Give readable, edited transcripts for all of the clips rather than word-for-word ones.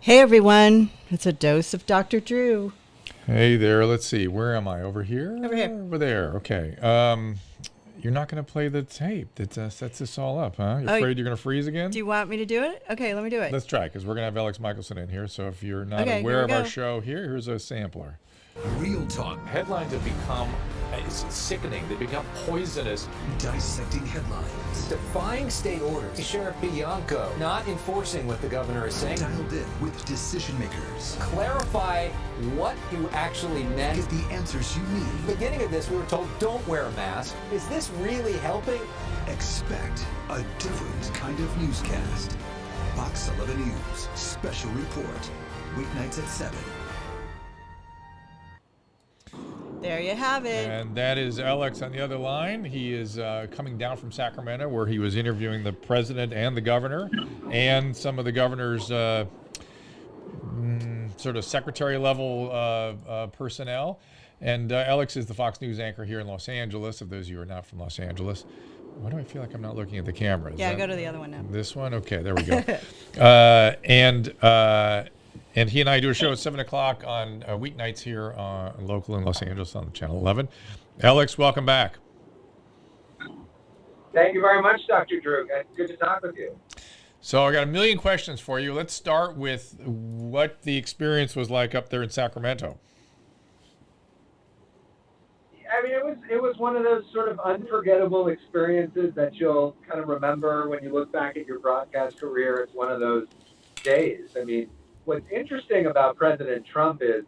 Hey everyone, it's a dose of Dr. Drew. Hey there, let's see, where am I? Over here? Over here. Over there, okay. You're not going to play the tape that sets this all up, huh? You're afraid you're going to freeze again? Do you want me to do it? Okay, let me do it. Let's try, because we're going to have Elex Michaelson in here, so if you're not Okay, aware here of we our go. show, here's a sampler. Real talk. Headlines have become sickening. They become poisonous. Dissecting headlines. Defying state orders. Sheriff Bianco not enforcing what the governor is saying. Dialed in with decision makers. Clarify what you actually meant. Get the answers you At the need. beginning of this, we were told, don't wear a mask. Is this really helping? Expect a different kind of newscast. Box 11 News Special Report. Weeknights at 7. There you have it. And that is Elex on the other line. He is coming down from Sacramento, where he was interviewing the president and the governor and some of the governor's sort of secretary level personnel. And Elex is the Fox News anchor here in Los Angeles. If those of you who are not from Los Angeles, why do I feel like I'm not looking at the camera? Yeah, go to the other one now. This one? Okay, there we go. And he and I do a show at 7 o'clock on weeknights here local in Los Angeles on Channel 11. Elex, welcome back. Thank you very much, Dr. Drew. Good to talk with you. So I got a million questions for you. Let's start with what the experience was like up there in Sacramento. I mean, it was one of those sort of unforgettable experiences that you'll kind of remember when you look back at your broadcast career. It's one of those days. I mean, what's interesting about President Trump is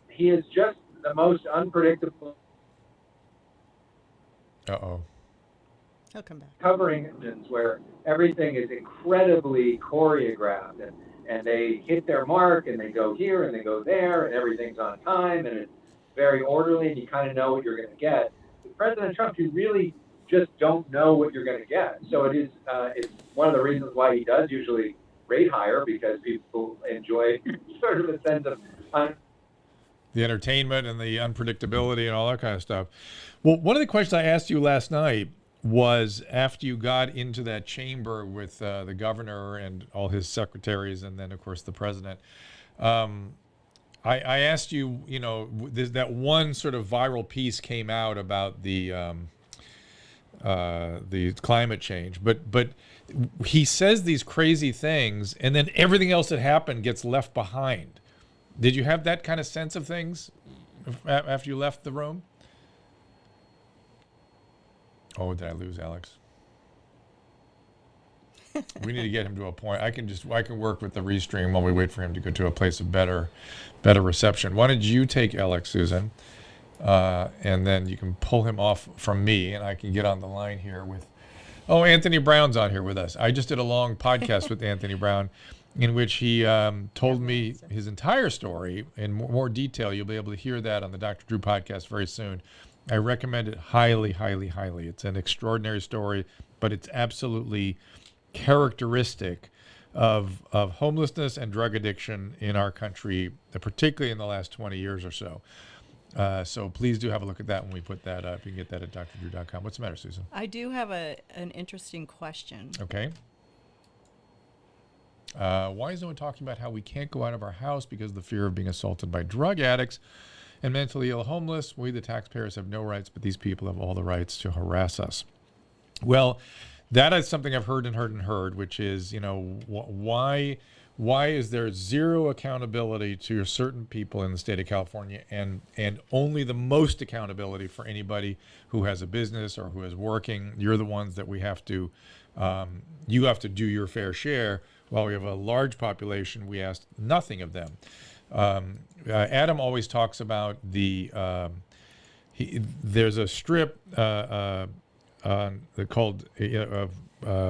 he is just the most unpredictable Uh-oh. He'll come back. covering instance where everything is incredibly choreographed and they hit their mark and they go here and they go there and everything's on time and it's very orderly and you kind of know what you're going to get. With President Trump, you really just don't know what you're going to get. So it's one of the reasons why he does usually rate higher, because people enjoy sort of a sense of The entertainment and the unpredictability and all that kind of stuff. Well, one of the questions I asked you last night was, after you got into that chamber with the governor and all his secretaries and then, of course, the president, I asked you, that one sort of viral piece came out about the climate change, but he says these crazy things, and then everything else that happened gets left behind. Did you have that kind of sense of things after you left the room? Oh, did I lose Elex? We need to get him to a point. I can work with the restream while we wait for him to go to a place of better reception. Why don't you take Elex, Susan, and then you can pull him off from me, and I can get on the line here with. Oh, Anthony Brown's on here with us. I just did a long podcast with Anthony Brown, in which he told me his entire story in more detail. You'll be able to hear that on the Dr. Drew podcast very soon. I recommend it highly, highly, highly. It's an extraordinary story, but it's absolutely characteristic of homelessness and drug addiction in our country, particularly in the last 20 years or so. So please do have a look at that when we put that up. You can get that at drdrew.com. What's the matter, Susan? I do have an interesting question. Okay. Why is no one talking about how we can't go out of our house because of the fear of being assaulted by drug addicts and mentally ill homeless? We, the taxpayers, have no rights, but these people have all the rights to harass us. Well, that is something I've heard, which is, why is there zero accountability to certain people in the state of California and only the most accountability for anybody who has a business or who is working? You're the ones that we have to, you have to do your fair share. While we have a large population, we ask nothing of them. Adam always talks about there's a strip called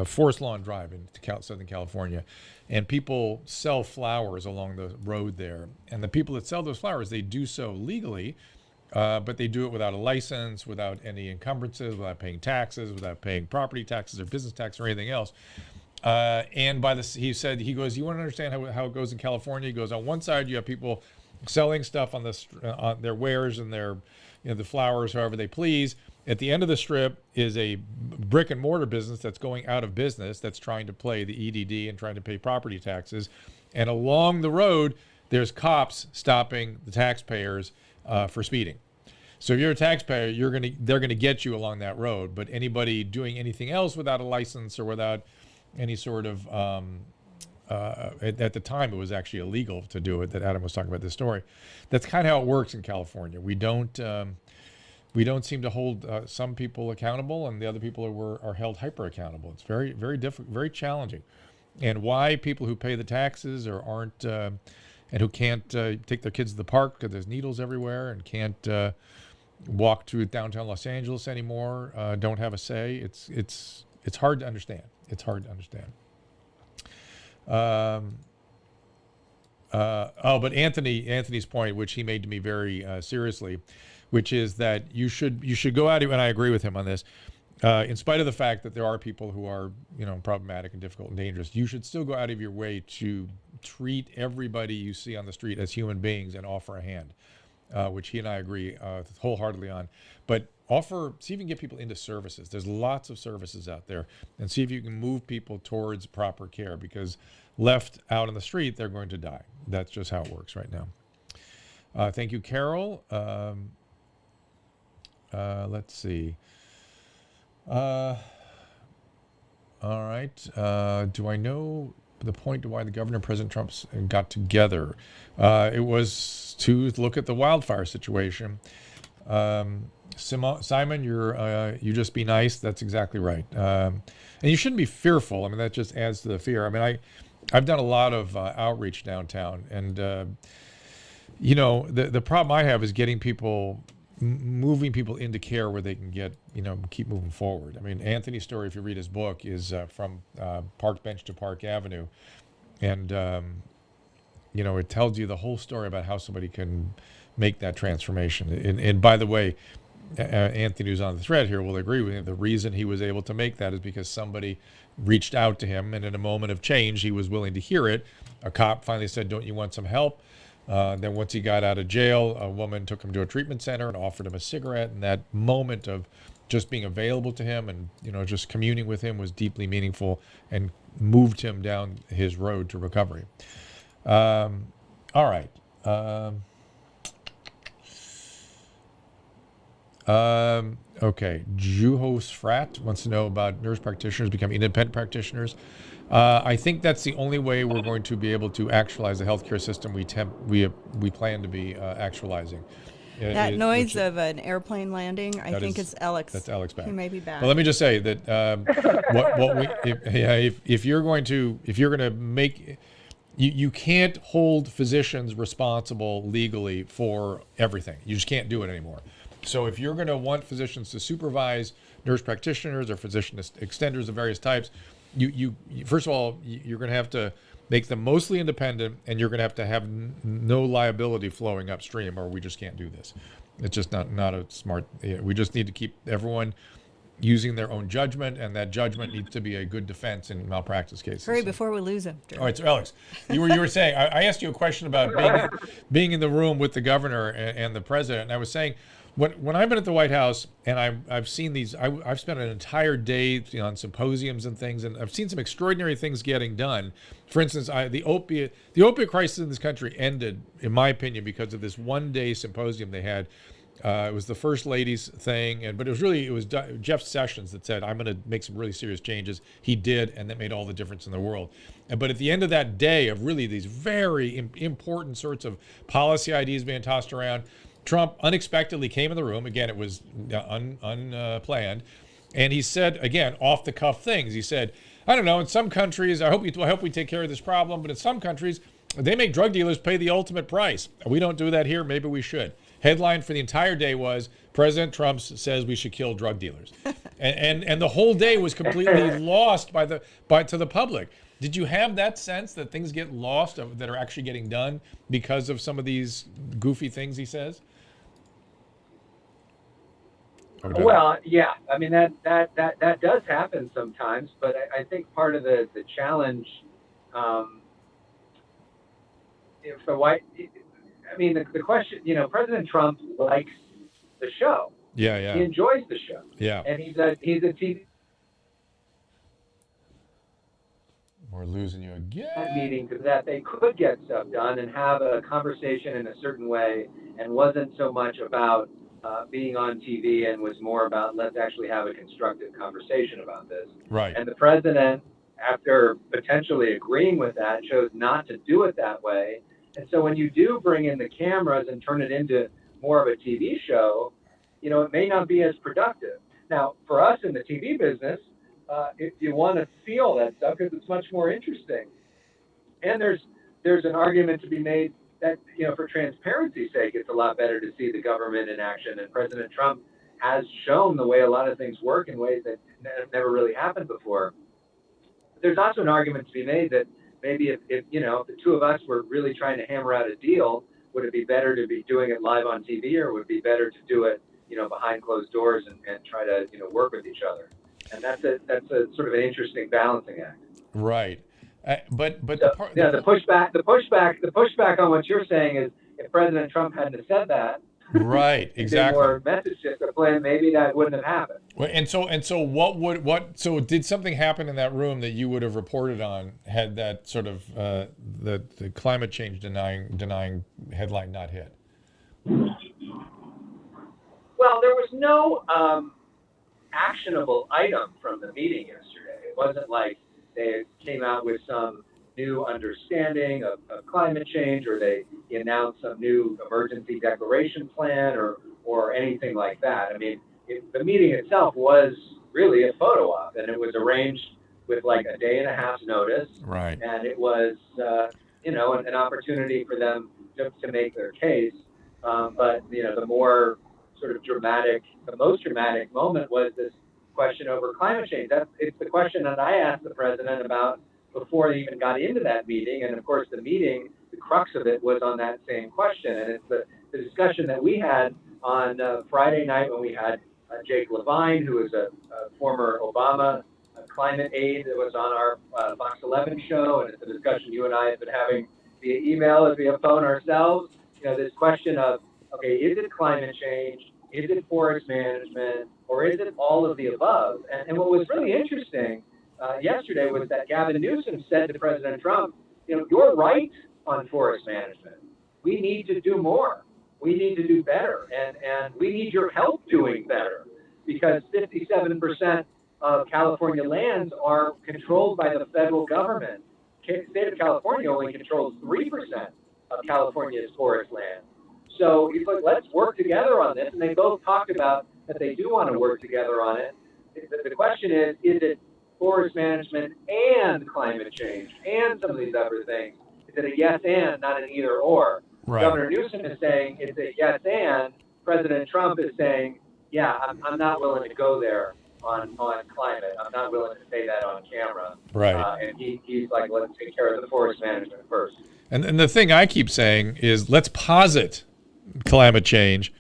Forest Lawn Drive in Southern California, and people sell flowers along the road there. And the people that sell those flowers, they do so legally, but they do it without a license, without any encumbrances, without paying taxes, without paying property taxes or business tax or anything else. And he said, you want to understand how it goes in California? He goes, on one side, you have people selling stuff on their wares and their, the flowers, however they please. At the end of the strip is a brick and mortar business that's going out of business, that's trying to play the EDD and trying to pay property taxes. And along the road, there's cops stopping the taxpayers for speeding. So if you're a taxpayer, they're gonna get you along that road. But anybody doing anything else without a license or without any sort of at the time, it was actually illegal to do it. That Adam was talking about this story. That's kind of how it works in California. We don't seem to hold some people accountable, and the other people are held hyper accountable. It's very, very difficult, very challenging. And why people who pay the taxes or aren't and who can't take their kids to the park because there's needles everywhere and can't walk to downtown Los Angeles anymore, don't have a say. It's hard to understand. It's hard to understand. But Anthony's point, which he made to me very seriously, which is that you should go out, and I agree with him on this, in spite of the fact that there are people who are, problematic and difficult and dangerous, you should still go out of your way to treat everybody you see on the street as human beings and offer a hand, which he and I agree wholeheartedly on. But see if you can get people into services. There's lots of services out there, and see if you can move people towards proper care, because left out on the street, they're going to die. That's just how it works right now. Thank you, Carol. Let's see. All right. Do I know the point to why the governor and President Trump got together? It was to look at the wildfire situation. Simon, you just be nice. That's exactly right. And you shouldn't be fearful. I mean, that just adds to the fear. I mean, I've done a lot of outreach downtown, and the problem I have is getting people, moving people into care where they can get, keep moving forward. I mean, Anthony's story, if you read his book, is from Park Bench to Park Avenue, and it tells you the whole story about how somebody can make that transformation. And by the way, Anthony, who's on the thread here, will agree with him. The reason he was able to make that is because somebody reached out to him, and in a moment of change, he was willing to hear it. A cop finally said, "Don't you want some help?" Then once he got out of jail, a woman took him to a treatment center and offered him a cigarette. And that moment of just being available to him and, just communing with him was deeply meaningful and moved him down his road to recovery. All right. Okay. Juhos Frat wants to know about nurse practitioners becoming independent practitioners. I think that's the only way we're going to be able to actualize the healthcare system we plan to be actualizing. That noise of an airplane landing, I think it's Elex. That's Elex back. He may be back. Well, let me just say that if you're going to make, you can't hold physicians responsible legally for everything. You just can't do it anymore. So if you're going to want physicians to supervise nurse practitioners or physician extenders of various types, you first of all, you're going to have to make them mostly independent, and you're going to have no liability flowing upstream, or we just can't do this. It's just not a smart. We just need to keep everyone using their own judgment, and that judgment needs to be a good defense in malpractice cases. Hurry before we lose him. All right, so Alex, you were saying, I asked you a question about being in the room with the governor and the president, and I was saying, when I've been at the White House and I've seen these, I've spent an entire day on symposiums and things, and I've seen some extraordinary things getting done. For instance, the opiate crisis in this country ended, in my opinion, because of this one-day symposium they had. It was the First Lady's thing, but it was Jeff Sessions that said, "I'm going to make some really serious changes." He did, and that made all the difference in the world. But at the end of that day of really these very important sorts of policy ideas being tossed around, Trump unexpectedly came in the room. Again, it was unplanned. And he said, again, off the cuff things. He said, I don't know, in some countries, I hope we take care of this problem, but in some countries, they make drug dealers pay the ultimate price. We don't do that here. Maybe we should. Headline for the entire day was, President Trump says we should kill drug dealers. and the whole day was completely lost to the public. Did you have that sense that things get lost that are actually getting done because of some of these goofy things he says? Well, yeah. I mean, that does happen sometimes, but I think part of the challenge, the question, President Trump likes the show. Yeah, He yeah, enjoys the show. yeah. And he's a TV We're losing you again. meeting so that they could get stuff done and have a conversation in a certain way, and wasn't so much about being on TV and was more about let's actually have a constructive conversation about this. Right. And the president, after potentially agreeing with that, chose not to do it that way. And so when you do bring in the cameras and turn it into more of a TV show, it may not be as productive. Now, for us in the TV business, if you want to see all that stuff, because it's much more interesting. And there's an argument to be made that, for transparency's sake, it's a lot better to see the government in action. And President Trump has shown the way a lot of things work in ways that have never really happened before. But there's also an argument to be made that maybe if the two of us were really trying to hammer out a deal, would it be better to be doing it live on TV, or would it be better to do it, behind closed doors and try to, work with each other? And that's a sort of an interesting balancing act. Right. But so, the pushback on what you're saying is, if President Trump hadn't have said that, right, exactly, or message discipline, maybe that wouldn't have happened. Well, and so did something happen in that room that you would have reported on had that sort of the climate change denying headline not hit? Well, there was no actionable item from the meeting yesterday. It wasn't like they came out with some new understanding of climate change, or they announced some new emergency declaration plan, or anything like that. I mean, the meeting itself was really a photo op, and it was arranged with like a day and a half's notice. Right. And it was, an opportunity for them to make their case. But the most dramatic moment was this question over climate change. It's the question that I asked the president about before he even got into that meeting. And of course, the crux of it was on that same question. And it's the discussion that we had on Friday night when we had Jake Levine, who is a former Obama climate aide that was on our Fox 11 show. And it's a discussion you and I have been having via email and via phone ourselves. This question of, okay, is it climate change? Is it forest management? Or is it all of the above? And what was really interesting yesterday was that Gavin Newsom said to President Trump, you're right on forest management. We need to do more. We need to do better. And we need your help doing better, because 57% of California lands are controlled by the federal government. The state of California only controls 3% of California's forest land. So he's like, let's work together on this. And they both talked about that they do want to work together on it. The question is it forest management and climate change and some of these other things? Is it a yes and, not an either or? Right. Governor Newsom is saying it's a yes and. President Trump is saying, yeah, I'm not willing to go there on climate. I'm not willing to say that on camera. Right. And he's like, let's take care of the forest management first. And the thing I keep saying is, let's posit climate change.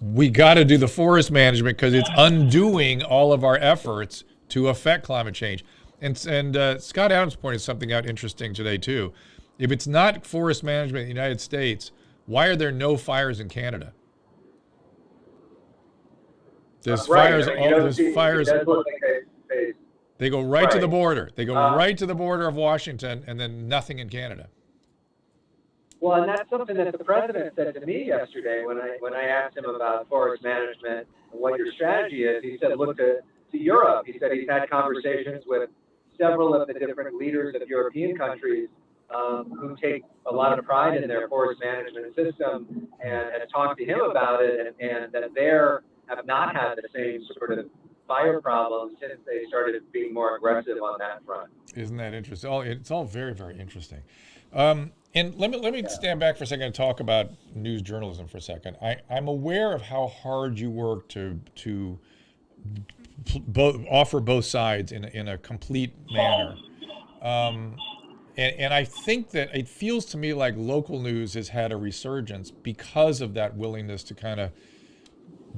We got to do the forest management because it's undoing all of our efforts to affect climate change. And Scott Adams pointed something out interesting today too. If it's not forest management in the United States, why are there no fires in Canada? There's fires. There's fires. They go right to the border. They go right to the border of Washington, and then nothing in Canada. Well, and that's something that the president said to me yesterday when I asked him about forest management and what your strategy is. He said, look to Europe. He said he's had conversations with several of the different leaders of European countries who take a lot of pride in their forest management system, and has talked to him about it, and that they have not had the same sort of fire problems since they started being more aggressive on that front. Isn't that interesting? It's all very, very interesting. And let me stand back for a second and talk about news journalism for a second. I'm aware of how hard you work to offer both sides in a complete manner. And I think that it feels to me like local news has had a resurgence because of that willingness to kind of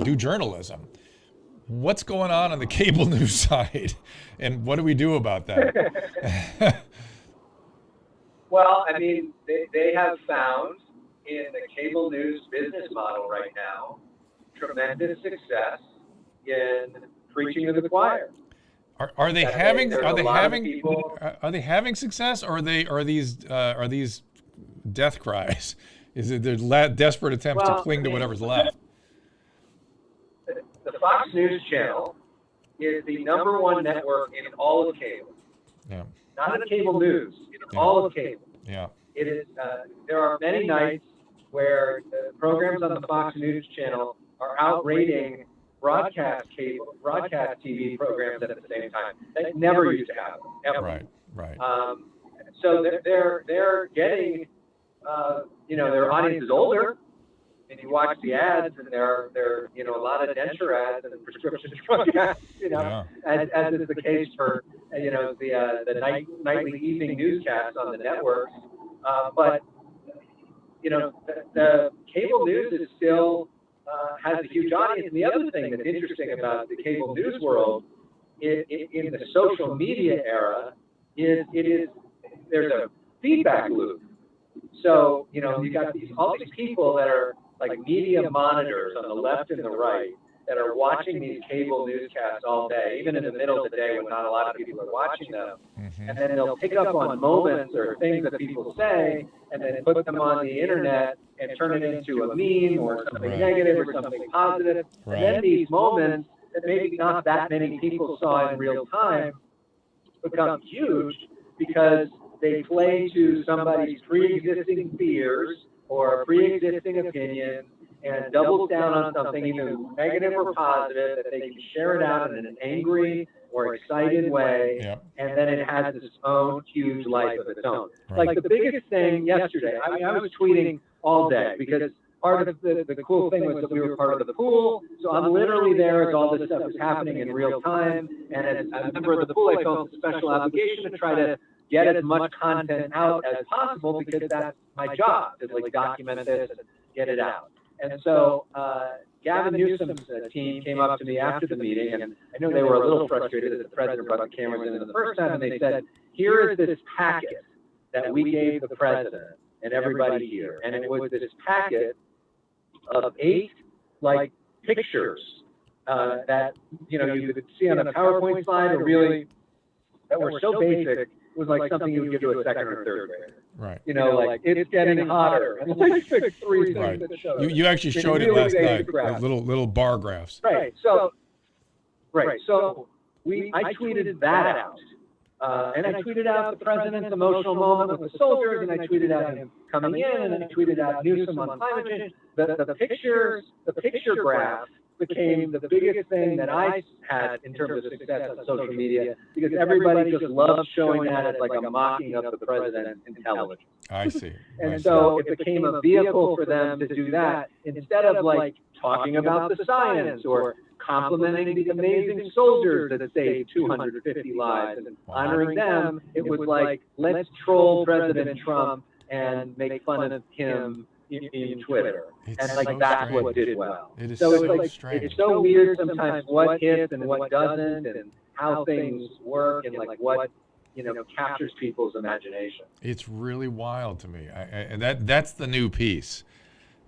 do journalism. What's going on the cable news side, and what do we do about that? Well, I mean, they have found in the cable news business model right now tremendous success in preaching to the choir. Are they That having there's are a they lot of having people- are they having success, or are these death cries? Is it their desperate attempts to cling to whatever's left? The Fox News channel is the #1 network in all of cable. Yeah, Not in cable news, in all of cable. yeah, It is. There are many nights where the programs on the Fox News channel are outrating broadcast TV programs at the same time. That never used to happen. Ever. right. So they're getting, their audience is older, and you watch the ads, and they're a lot of denture ads and prescription drug ads, as is the case for the nightly evening newscasts on the networks. But the cable news is still has a huge audience. And the other thing that's interesting about the cable news world in the social media era is there's a feedback loop. So, you got all these people that are like media monitors on the left and the right that are watching these cable newscasts all day, even in the middle of the day when not a lot of people are watching them. Mm-hmm. And then they'll pick up on moments or things that people say and then put them on the internet and turn it into a meme or something negative or something positive. And then these moments that maybe not that many people saw in real time become huge because they play to somebody's pre-existing fears or pre-existing opinions and doubles down on something either negative or positive that they can share it out in an angry or excited way, and then it has its own huge life of its own. Like the biggest thing yesterday, I was tweeting all day because part of the cool thing was that we were part of the pool, so I'm literally there as all this stuff is happening in real time, and as a member of the pool, I felt a special obligation to try to get as much content out as possible because that's my job, to like document this and get it out. And so Gavin Newsom's team came up to me after the meeting, and I know they were a little frustrated that the president brought the cameras in the first time, and they said, here is this packet that we gave the president and everybody here. And it was this packet of 8 pictures that you could see on a PowerPoint slide, or really that were so basic, it was like something you would give to a second or third grader. Right. It's getting hotter. And like 3 things that show. You actually showed it last night. Those little bar graphs. Right. So I tweeted that out. And I tweeted out the president's emotional moment with the soldiers, and I tweeted out him coming in, and then I tweeted out Newsom on climate change. The picture graph became the biggest thing that I had in terms of success on social media, because everybody just loved showing that as like a mocking of the president's intelligence. I see. And so it became a vehicle for them to do that instead of like talking about the science or complimenting the amazing soldiers that saved 250 lives and honoring them. It was like, let's troll President Trump and make fun of him in Twitter. And like that's what did well. It is so so it's strange. It's so weird sometimes what hits and what doesn't, and how things work, and like what captures people's imagination. It's really wild to me, and that's the new piece.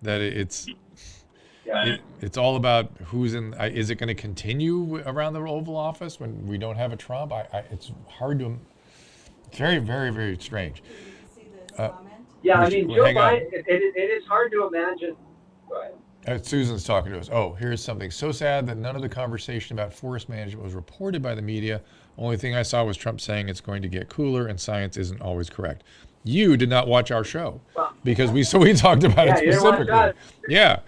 That it's all about who's in. Is it going to continue around the Oval Office when we don't have a Trump? It's hard to. It's very, very, very strange. Yeah, I mean, Joe Biden, it is hard to imagine. Go ahead. Susan's talking to us. Oh, here's something so sad that none of the conversation about forest management was reported by the media. Only thing I saw was Trump saying it's going to get cooler and science isn't always correct. You did not watch our show because we talked about it specifically. Yeah,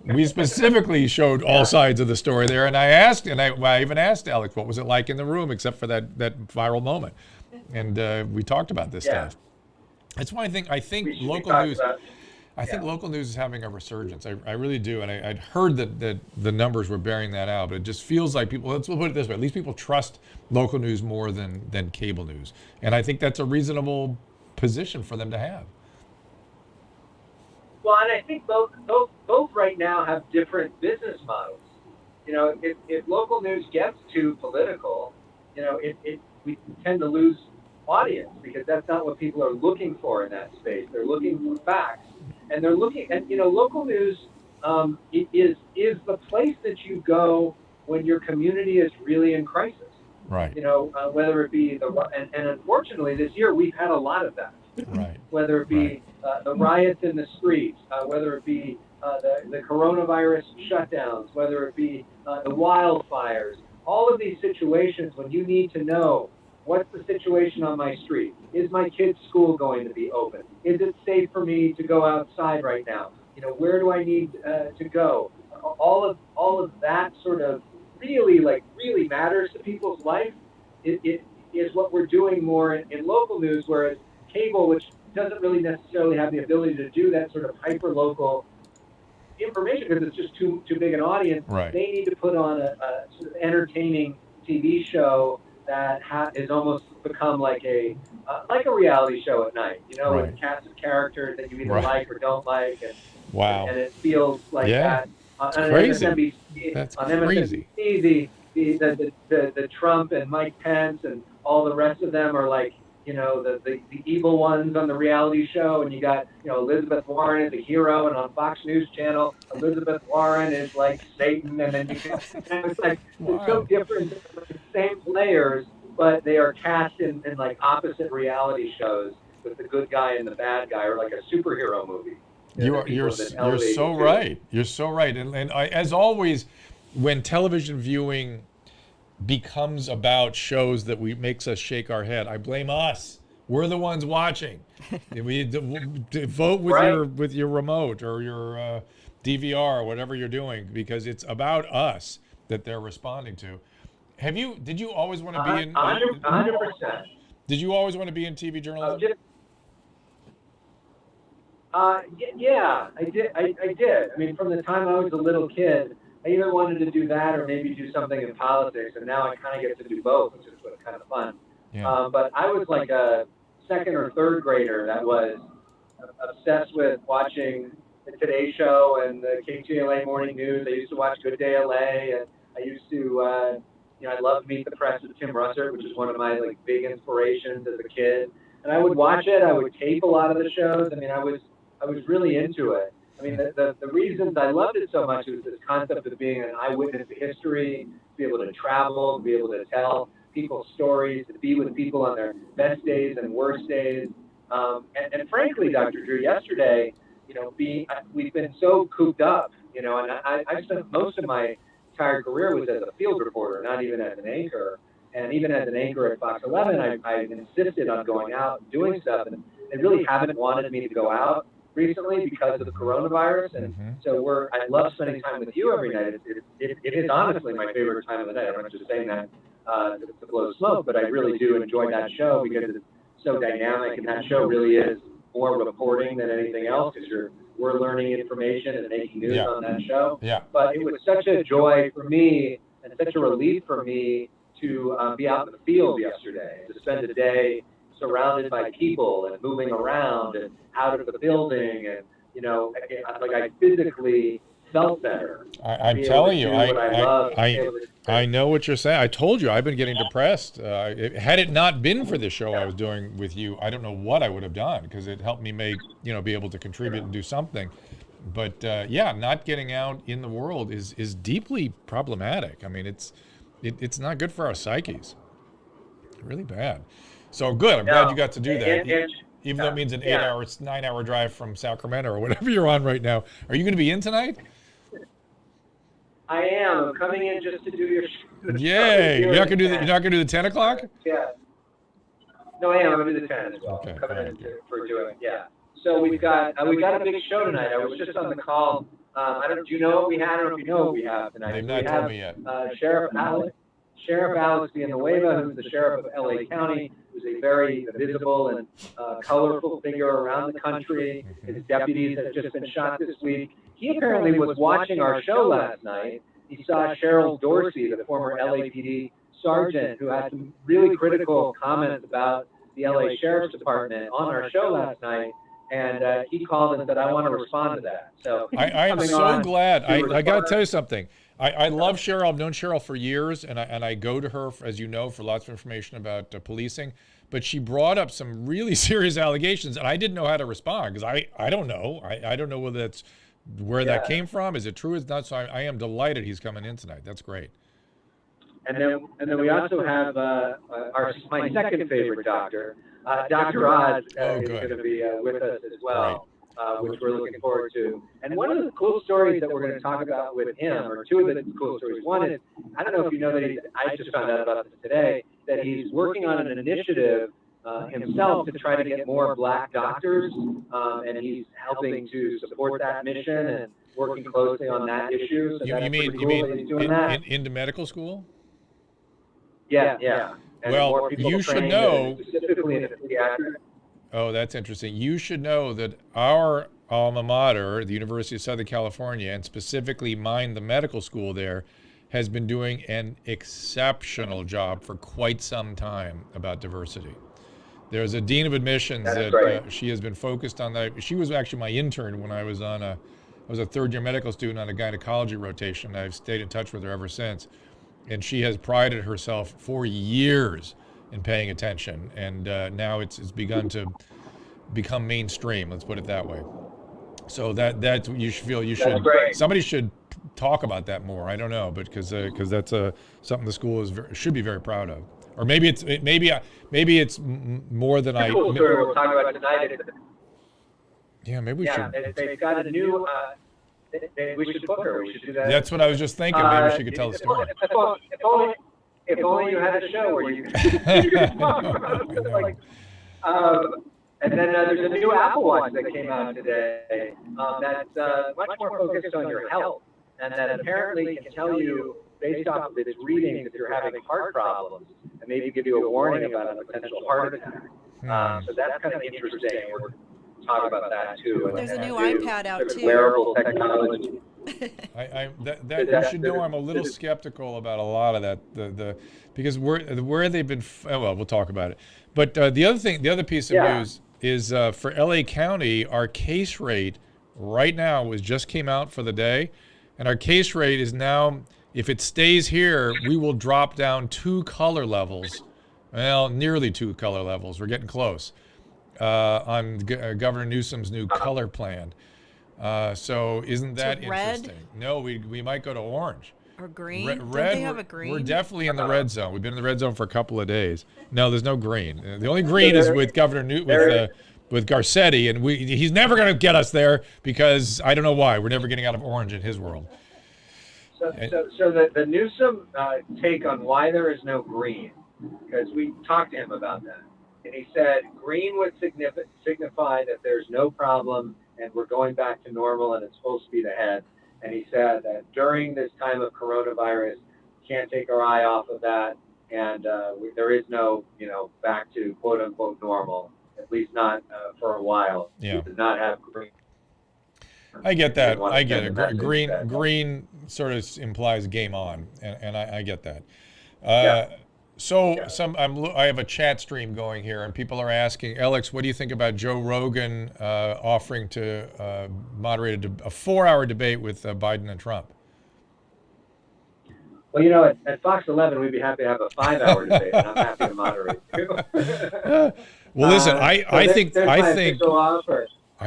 we specifically showed all sides of the story there, and I even asked Alex what was it like in the room, except for that viral moment, and we talked about this stuff. That's why I think local news. I think local news is having a resurgence. I really do, and I'd heard that the numbers were bearing that out. But it just feels like people. Let's put it this way: at least people trust local news more than cable news, and I think that's a reasonable position for them to have. Well, and I think both right now have different business models. If local news gets too political, we tend to lose audience, because that's not what people are looking for in that space. They're looking for facts, and they're looking at local news is the place that you go when your community is really in crisis. Right. Whether it be and unfortunately this year we've had a lot of that. Right. Whether it be the riots in the streets, whether it be the coronavirus shutdowns, whether it be the wildfires, all of these situations when you need to know what's the situation on my street? Is my kid's school going to be open? Is it safe for me to go outside right now? Where do I need to go? All of that sort of really matters to people's life. It is what we're doing more in local news, whereas cable, which doesn't really necessarily have the ability to do that sort of hyper local information because it's just too big an audience. Right. They need to put on a sort of entertaining TV show that is almost become like a reality show at night. Right. With cast of characters that you either Right. like or don't like, and it feels like Yeah. that. On crazy. MSNBC, That's on crazy. MSNBC, the Trump and Mike Pence and all the rest of them are like, the evil ones on the reality show, and you got, Elizabeth Warren is a hero, and on Fox News Channel, Elizabeth Warren is like Satan, and then it's like, it's so different, same players, but they are cast in like opposite reality shows with the good guy and the bad guy, or like a superhero movie. You're so right. You're so right. And as always, when television viewing becomes about shows that makes us shake our head, I blame us. We're the ones watching. We vote with your remote or your DVR or whatever you're doing, because it's about us that they're responding to. Did you always want to be in 100%? Did you always want to be in TV journalism? Yeah, I did. I did. I mean, from the time I was a little kid, I either wanted to do that or maybe do something in politics, and now I kind of get to do both, which is kind of fun. Yeah. But I was like a second or third grader that was obsessed with watching the Today Show and the KTLA Morning News. I used to watch Good Day LA, and I used to, I loved Meet the Press with Tim Russert, which is one of my big inspirations as a kid. And I would watch it. I would tape a lot of the shows. I mean, I was really into it. I mean, the reasons I loved it so much was this concept of being an eyewitness to history, to be able to travel, to be able to tell people's stories, to be with people on their best days and worst days. And frankly, Dr. Drew, yesterday, we've been so cooped up, and I spent most of my entire career was as a field reporter, not even as an anchor. And even as an anchor at Fox 11, I insisted on going out and doing stuff, and they really haven't wanted me to go out recently because of the coronavirus. And so I love spending time with you every night. It is honestly my favorite time of the night. I'm not just saying that to blow smoke, but I really do enjoy that show because it's so dynamic, and that show really is more reporting than anything else, because we're learning information and making news on that show. Yeah. But it was such a joy for me and such a relief for me to be out in the field yesterday, to spend a day surrounded by people and moving around and out of the building, and I physically felt better. I'm telling you, I know what you're saying. I told you I've been getting depressed. Had it not been for the show I was doing with you, I don't know what I would have done, because it helped me be able to contribute and do something. But not getting out in the world is deeply problematic. I mean, it's not good for our psyches. Really bad. So good. I'm glad you got to do that. Even though it means an 9-hour drive from Sacramento or whatever you're on right now. Are you going to be in tonight? I am. I'm coming in just to do your show. Yay! You're not going to do the 10 o'clock? Yeah. No, I am. I'm going to do the 10 as well. Okay. I'm coming in for doing it. Yeah. So we got a big show tonight. I was just on the call. Do you know what we had? I don't know if you know what we have tonight. They've not told me yet. Sheriff Alex Villanueva, who's the sheriff of LA County, who's a very visible and colorful figure around the country. His deputies have just been shot this week. He apparently was watching our show last night. He saw Cheryl Dorsey, the former LAPD sergeant, who had some really critical comments about the LA Sheriff's Department on our show last night. And he called and said, I want to respond to that. So I am so glad. I got to tell you something. I love Cheryl. I've known Cheryl for years, and I go to her, as you know, for lots of information about policing. But she brought up some really serious allegations, and I didn't know how to respond, because I don't know. I don't know whether that's where that came from. Is it true? Is not? So I am delighted he's coming in tonight. That's great. And then we also have my second favorite doctor, Dr. Oz, is going to be with us as well, which we're looking forward to. And one of the cool stories that we're going to talk about with him, or two of the cool stories. One is, I don't know if you know that I just found out about this today, that he's working on an initiative himself to try to get more black doctors, and he's helping to support that mission and working closely on that issue. So You mean into medical school? Yeah. And well, you should know. Specifically in pediatrics. Oh, that's interesting. You should know that our alma mater, the University of Southern California, and specifically mine, the medical school there, has been doing an exceptional job for quite some time about diversity. There's a dean of admissions that she has been focused on that. She was actually my intern when I was a third-year medical student on a gynecology rotation. I've stayed in touch with her ever since. And she has prided herself for years in paying attention, and now it's begun to become mainstream. Let's put it that way. So that you should somebody should talk about that more. I don't know, but because that's something the school should be very proud of, or maybe it's more than I. Cool story we'll talk about tonight. Yeah, maybe we should. They've got a new. We should book her. We should do that. That's what I was just thinking. Maybe she could tell the story. If only you had a show where you could talk about it. And then there's a new Apple Watch that came out today that's much more focused on your health, and that apparently can tell you, based off of its readings, if you're having heart problems, and maybe give you a warning about a potential heart attack. So that's kind of interesting. We're talk about that too. There's a new iPad out too. Wearable technology. You should know I'm a little skeptical about a lot of that. Because where they've been. Well, we'll talk about it. But the other piece of news is for LA County, our case rate right now just came out for the day, and our case rate is now, if it stays here, we will drop down 2 color levels. Well, nearly 2 color levels. We're getting close. On Governor Newsom's new color plan. So isn't that interesting? Red? No, we might go to orange. Or green? Red, Don't they have a green? We're definitely in the red zone. We've been in the red zone for a couple of days. No, there's no green. The only green is with Governor with Garcetti, and he's never going to get us there because I don't know why. We're never getting out of orange in his world. So the Newsom take on why there is no green, because we talked to him about that. And he said green would signify that there's no problem and we're going back to normal and it's full speed ahead. And he said that during this time of coronavirus, can't take our eye off of that. And there is no, back to quote unquote normal, at least not for a while. Yeah. He does not have green. I get that. I get it. Green sort of implies game on, and I get that. So I have a chat stream going here, and people are asking, Elex, what do you think about Joe Rogan offering to moderate a 4-hour debate with Biden and Trump? Well, at Fox 11, we'd be happy to have a 5-hour debate, and I'm happy to moderate too. Well, listen, I think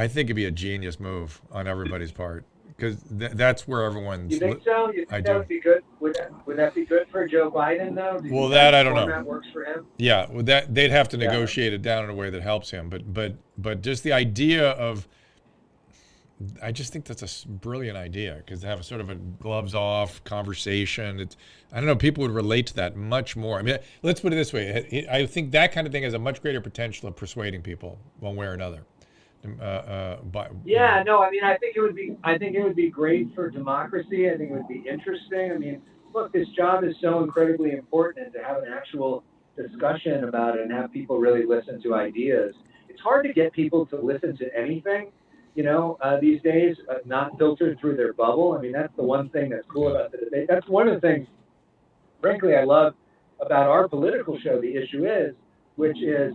it'd be a genius move on everybody's part, because that's where everyone's. You think so? You think that would be good? Would that be good for Joe Biden, though? Well, that I don't know. That works for him. Yeah, well, they'd have to negotiate it down in a way that helps him. But just the idea of, I just think that's a brilliant idea, because to have a sort of a gloves off conversation, I don't know, people would relate to that much more. I mean, let's put it this way: I think that kind of thing has a much greater potential of persuading people one way or another. I think it would be great for democracy. I think it would be interesting. I mean, look, this job is so incredibly important, and to have an actual discussion about it and have people really listen to ideas. It's hard to get people to listen to anything, these days, not filtered through their bubble. I mean, that's the one thing that's cool about the debate. That's one of the things, frankly, I love about our political show, The Issue Is, which is,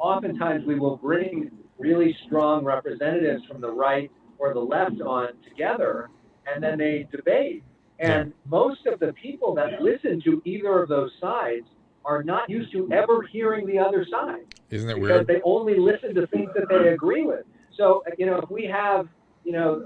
oftentimes we will bring really strong representatives from the right or the left on together, and then they debate. And most of the people that listen to either of those sides are not used to ever hearing the other side. Isn't that because weird? They only listen to things that they agree with. So, if we have,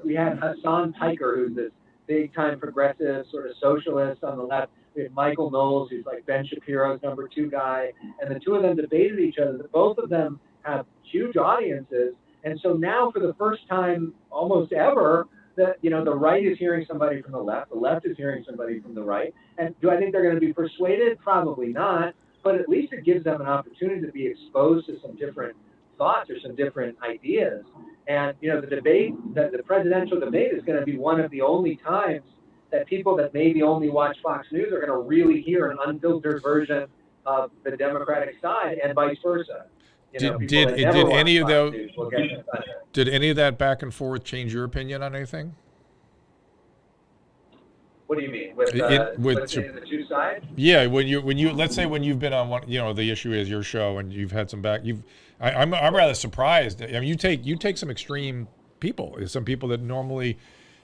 we had Hassan Piker, who's this big-time progressive sort of socialist on the left. We had Michael Knowles, who's like Ben Shapiro's number 2 guy, and the two of them debated each other. Both of them have huge audiences, and so now for the first time almost ever, the right is hearing somebody from the left is hearing somebody from the right. And do I think they're going to be persuaded? Probably not, but at least it gives them an opportunity to be exposed to some different thoughts or some different ideas. And the presidential debate is going to be one of the only times that people that maybe only watch Fox News are going to really hear an unfiltered version of the Democratic side, and vice versa. Did any of that back and forth change your opinion on anything? What do you mean with the two sides? Yeah, when you let's say when you've been on one, the issue is your show, and you've had some I'm rather surprised. I mean, you take some extreme people, some people that normally,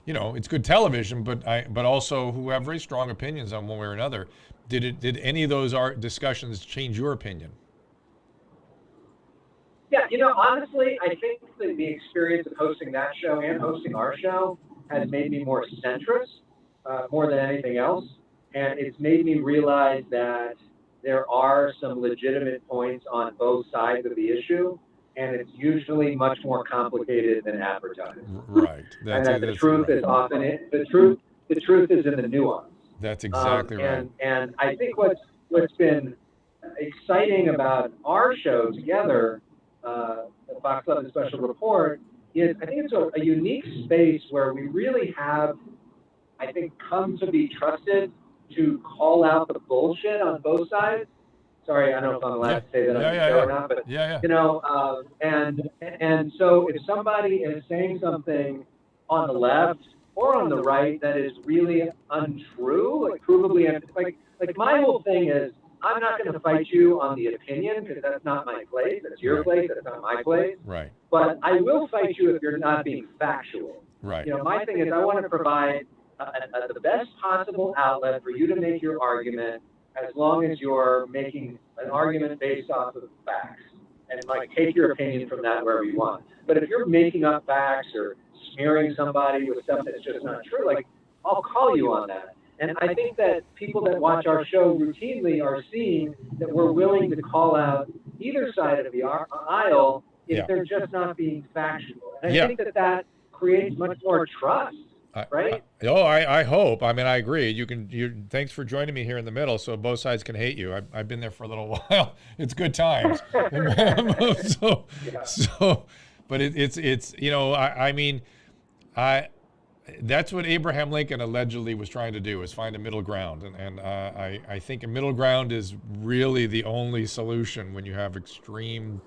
it's good television, but also who have very strong opinions on one way or another. Did any of those discussions change your opinion? Yeah, honestly, I think that the experience of hosting that show and hosting our show has made me more centrist, more than anything else. And it's made me realize that there are some legitimate points on both sides of the issue, and it's usually much more complicated than advertised. Right. And that the truth is often the truth is in the nuance. That's exactly right. And I think what's been exciting about our show together, the Fox 11 Special Report, is I think it's a unique space where we really have, I think, come to be trusted to call out the bullshit on both sides. Sorry, I don't know if I'm allowed to say that on the show or not, but and so if somebody is saying something on the left or on the right that is really untrue, like provably, like my whole thing is, I'm not going to fight you on the opinion because that's not my place. That's your place. That's not my place. Right. But I will fight you if you're not being factual. Right. My thing is I want to provide the best possible outlet for you to make your argument, as long as you're making an argument based off of facts, and take your opinion from that wherever you want. But if you're making up facts or smearing somebody with stuff that's just not true, I'll call you on that. And I think that people that watch our show routinely are seeing that we're willing to call out either side of the aisle if they're just not being factual. And I think that creates much more trust, right? I hope. I mean, I agree. Thanks for joining me here in the middle, so both sides can hate you. I've been there for a little while. It's good times. But it's that's what Abraham Lincoln allegedly was trying to do, is find a middle ground. And I think a middle ground is really the only solution when you have extreme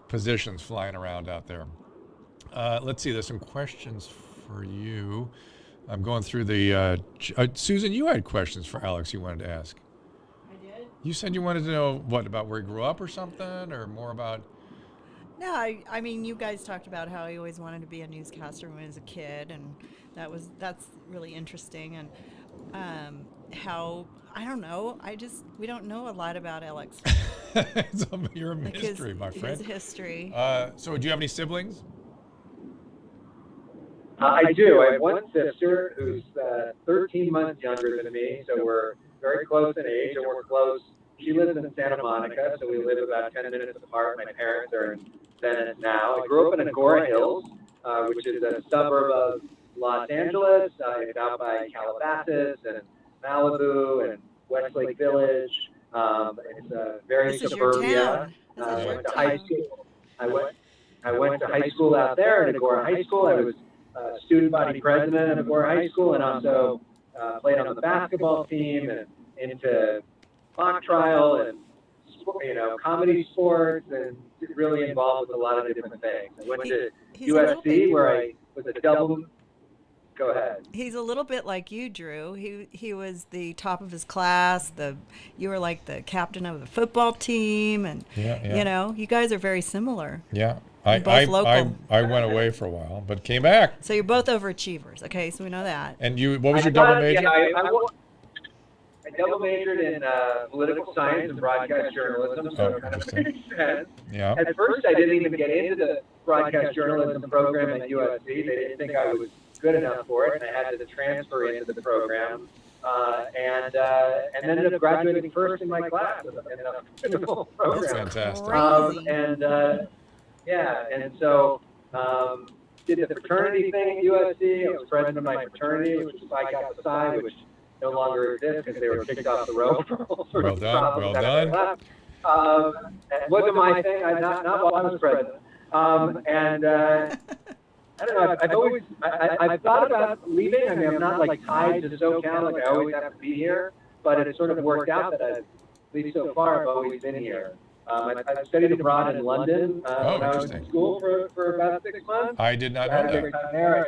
positions flying around out there. Let's see, there's some questions for you. I'm going through the... Susan, you had questions for Alex you wanted to ask. I did? You said you wanted to know, about where he grew up or something, or more about... No, I mean, you guys talked about how he always wanted to be a newscaster when he was a kid, and that's really interesting. And how, I don't know, we don't know a lot about Alex. You're a mystery, my friend. His history. So do you have any siblings? I do. I have one sister who's 13 months younger than me, so we're very close in age, and we're close. She lives in Santa Monica, so we live about 10 minutes apart. My parents are in Venice now. I grew up in Agoura Hills, which is a suburb of Los Angeles. It's out by Calabasas and Malibu and Westlake Village. It's very suburbia. I went to high school. I went to high school out there at Agoura High School. I was student body president at Gore High School, and also played on the basketball team and into mock trial and comedy sports, and really involved with a lot of different things. I went to USC where I was a double. Go ahead. He's a little bit like you, Drew. He was the top of his class. You were like the captain of the football team, and you guys are very similar. Yeah. I went away for a while, but came back. So you're both overachievers, okay? So we know that. And what was your double major? I double majored in political science and broadcast journalism, so it kind of makes sense. Yeah. At first, I didn't even get into broadcast journalism program at USC. They didn't think I was good enough for it, and I had to transfer into the program. And ended up graduating first in my class in the full program. That's fantastic. And so did the fraternity thing at USC. I was president of my fraternity, which is Psi Kappa Psi, which no longer exists because they were kicked off the rope for all sorts of problems. Well done. It wasn't my thing. Not while I was president. I don't know. I've thought about leaving. I mean, I'm not like tied to SoCal. Like I always have to be here. But it sort of worked out that at least so far I've always been here. I studied abroad in London when I was in school for about 6 months. I did not I had know a that. great time there.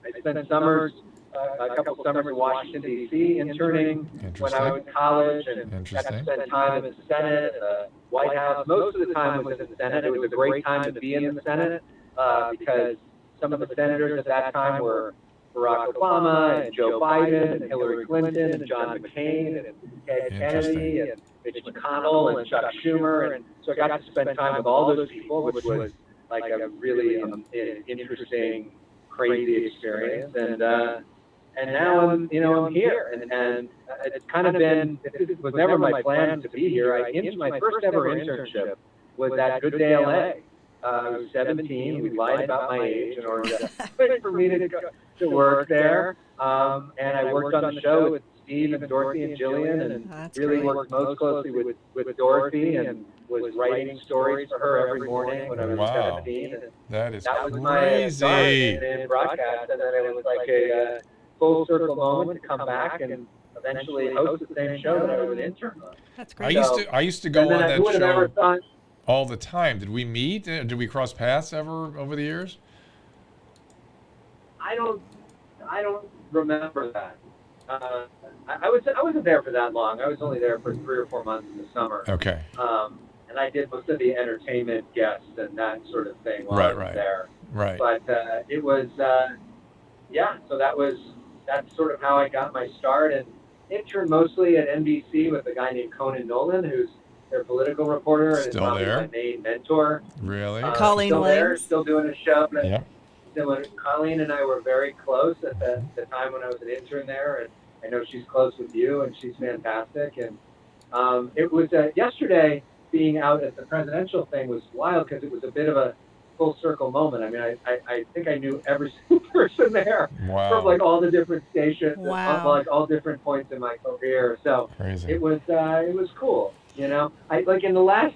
I spent summers, a couple of summers in Washington, D.C. interning when I was in college, and got to spend time in the Senate, White House. Most of the time was in the Senate. It was a great time to be in the Senate because some of the senators at that time were Barack Obama and Joe Biden and Hillary Clinton and John McCain and Ted Kennedy and Mitch McConnell and Chuck Schumer. And so I got to spend time with all those people, which was like a really interesting, crazy experience. And now I'm here, and it's kind of been. It was never my plan to be here. My first ever internship was at Good Day LA. I was 17. We lied about my age in order for me to work there. And I worked on the show with Steve and Dorothy and Jillian, and really worked most closely with Dorothy, and was writing stories for her every morning when I was 17. And that is that was crazy. my start in broadcast, and then it was like a full circle moment to come back and eventually host the same show that I was an intern on. That's great. I used to go on that show – all the time. Did we meet? Did we cross paths ever over the years? I don't remember that. I wasn't there for that long. I was only there for 3 or 4 months in the summer. Okay. And I did most of the entertainment guests and that sort of thing while I was there. Right. But it was, so that's sort of how I got my start, and interned mostly at NBC with a guy named Conan Nolan, who's their political reporter, and still probably there. My main mentor. Really? Colleen still there, Williams. still doing a show. Yeah. Colleen and I were very close at the time when I was an intern there, and I know she's close with you, and she's fantastic. And it was yesterday being out at the presidential thing was wild because it was a bit of a full circle moment. I mean, I think I knew every single person there from like all the different stations, like all different points in my career. So crazy. it was cool. You know, I like in the last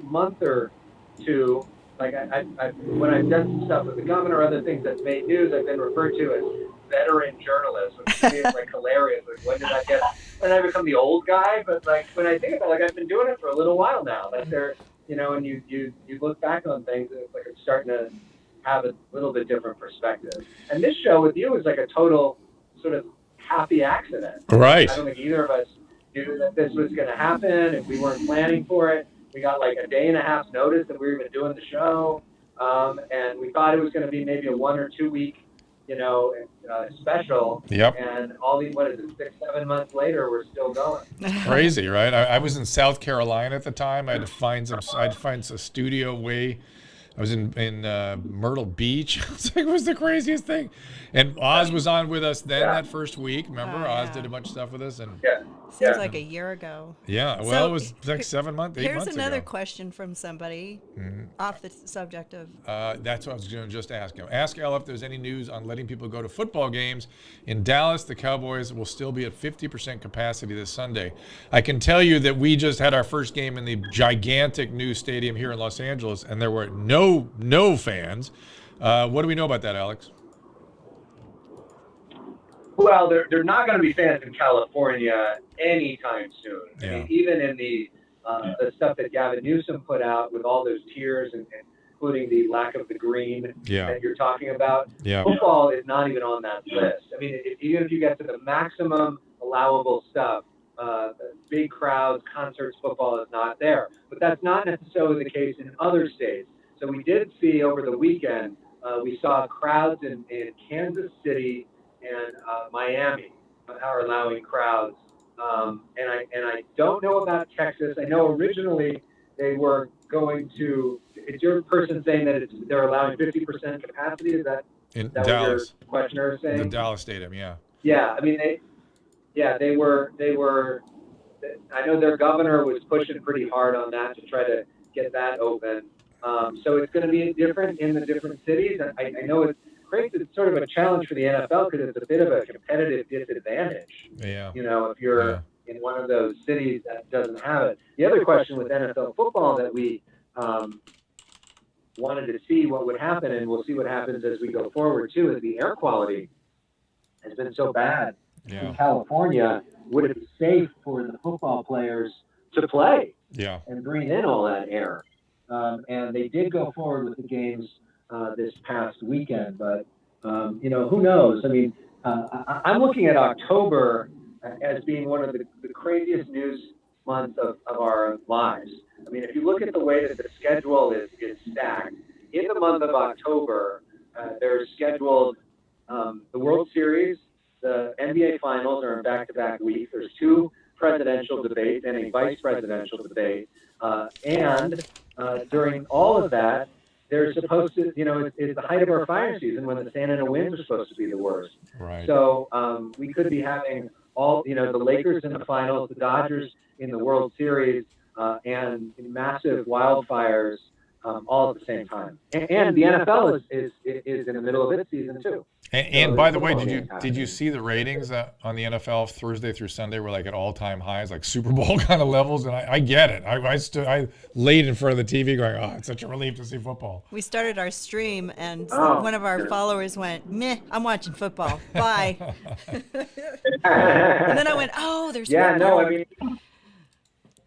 month or two, like I when I've done some stuff with the governor or other things that's made news, I've been referred to as veteran journalist, which is like hilarious. Like when I become the old guy? But like when I think about it, like I've been doing it for a little while now. Like and you look back on things, and it's like it's starting to have a little bit different perspective. And this show with you is like a total sort of happy accident. Right. I don't think either of us knew that this was going to happen, and we weren't planning for it. We got like a day and a half's notice that we were even doing the show, and we thought it was going to be maybe a 1 or 2 week, special. Yep. And all these, 6-7 months later, we're still going. Crazy, right? I was in South Carolina at the time. I had to find a studio way. I was in Myrtle Beach. It was the craziest thing. And Oz was on with us then that first week. Remember, Oz did a bunch of stuff with us. And seems like a year ago. Yeah, well, so, it was like 7 months, 8 months ago. Here's another question from somebody off the subject of... that's what I was going to just ask him. Ask Elle if there's any news on letting people go to football games. In Dallas, the Cowboys will still be at 50% capacity this Sunday. I can tell you that we just had our first game in the gigantic new stadium here in Los Angeles, and there were no fans. What do we know about that, Alex? Well, they're not going to be fans in California anytime soon. Yeah. I mean, even in the stuff that Gavin Newsom put out with all those tiers, and including the lack of the green that you're talking about, football is not even on that list. I mean, even if you get to the maximum allowable stuff, big crowds, concerts, football is not there. But that's not necessarily the case in other states. So we did see over the weekend, we saw crowds in Kansas City and Miami are allowing crowds. And I don't know about Texas. I know originally they were going to Is your person saying that they're allowing 50% capacity? Is that In that Dallas, what your questioner is saying? the Dallas Stadium, yeah. Yeah, I mean, they were. I know their governor was pushing pretty hard on that to try to get that open. So it's going to be different in the different cities. I know it creates sort of a challenge for the NFL because it's a bit of a competitive disadvantage. Yeah. You know, if you're in one of those cities that doesn't have it. The other question with NFL football that we wanted to see what would happen, and we'll see what happens as we go forward too, is the air quality has been so bad in California. Would it be safe for the football players to play and breathe in all that air? And they did go forward with the games this past weekend, but you know, who knows? I mean, I'm looking at October as being one of the craziest news months of our lives. I mean, if you look at the way that the schedule is stacked, in the month of October, there's scheduled the World Series, the NBA Finals are in back-to-back weeks. There's 2 presidential debates and a vice presidential debate. And during all of that, they're supposed to, you know, it's the height of our fire season when the Santa Ana winds are supposed to be the worst. Right. So we could be having all, you know, the Lakers in the finals, the Dodgers in the World Series, and massive wildfires all at the same time. And the NFL is in the middle of its season too. And by the way, did you see the ratings on the NFL Thursday through Sunday were like at all-time highs, like Super Bowl kind of levels? And I get it. I laid in front of the TV going, oh, it's such a relief to see football. We started our stream, and one of our followers went, meh, I'm watching football. Bye. And then I went, oh, there's football. No, I mean,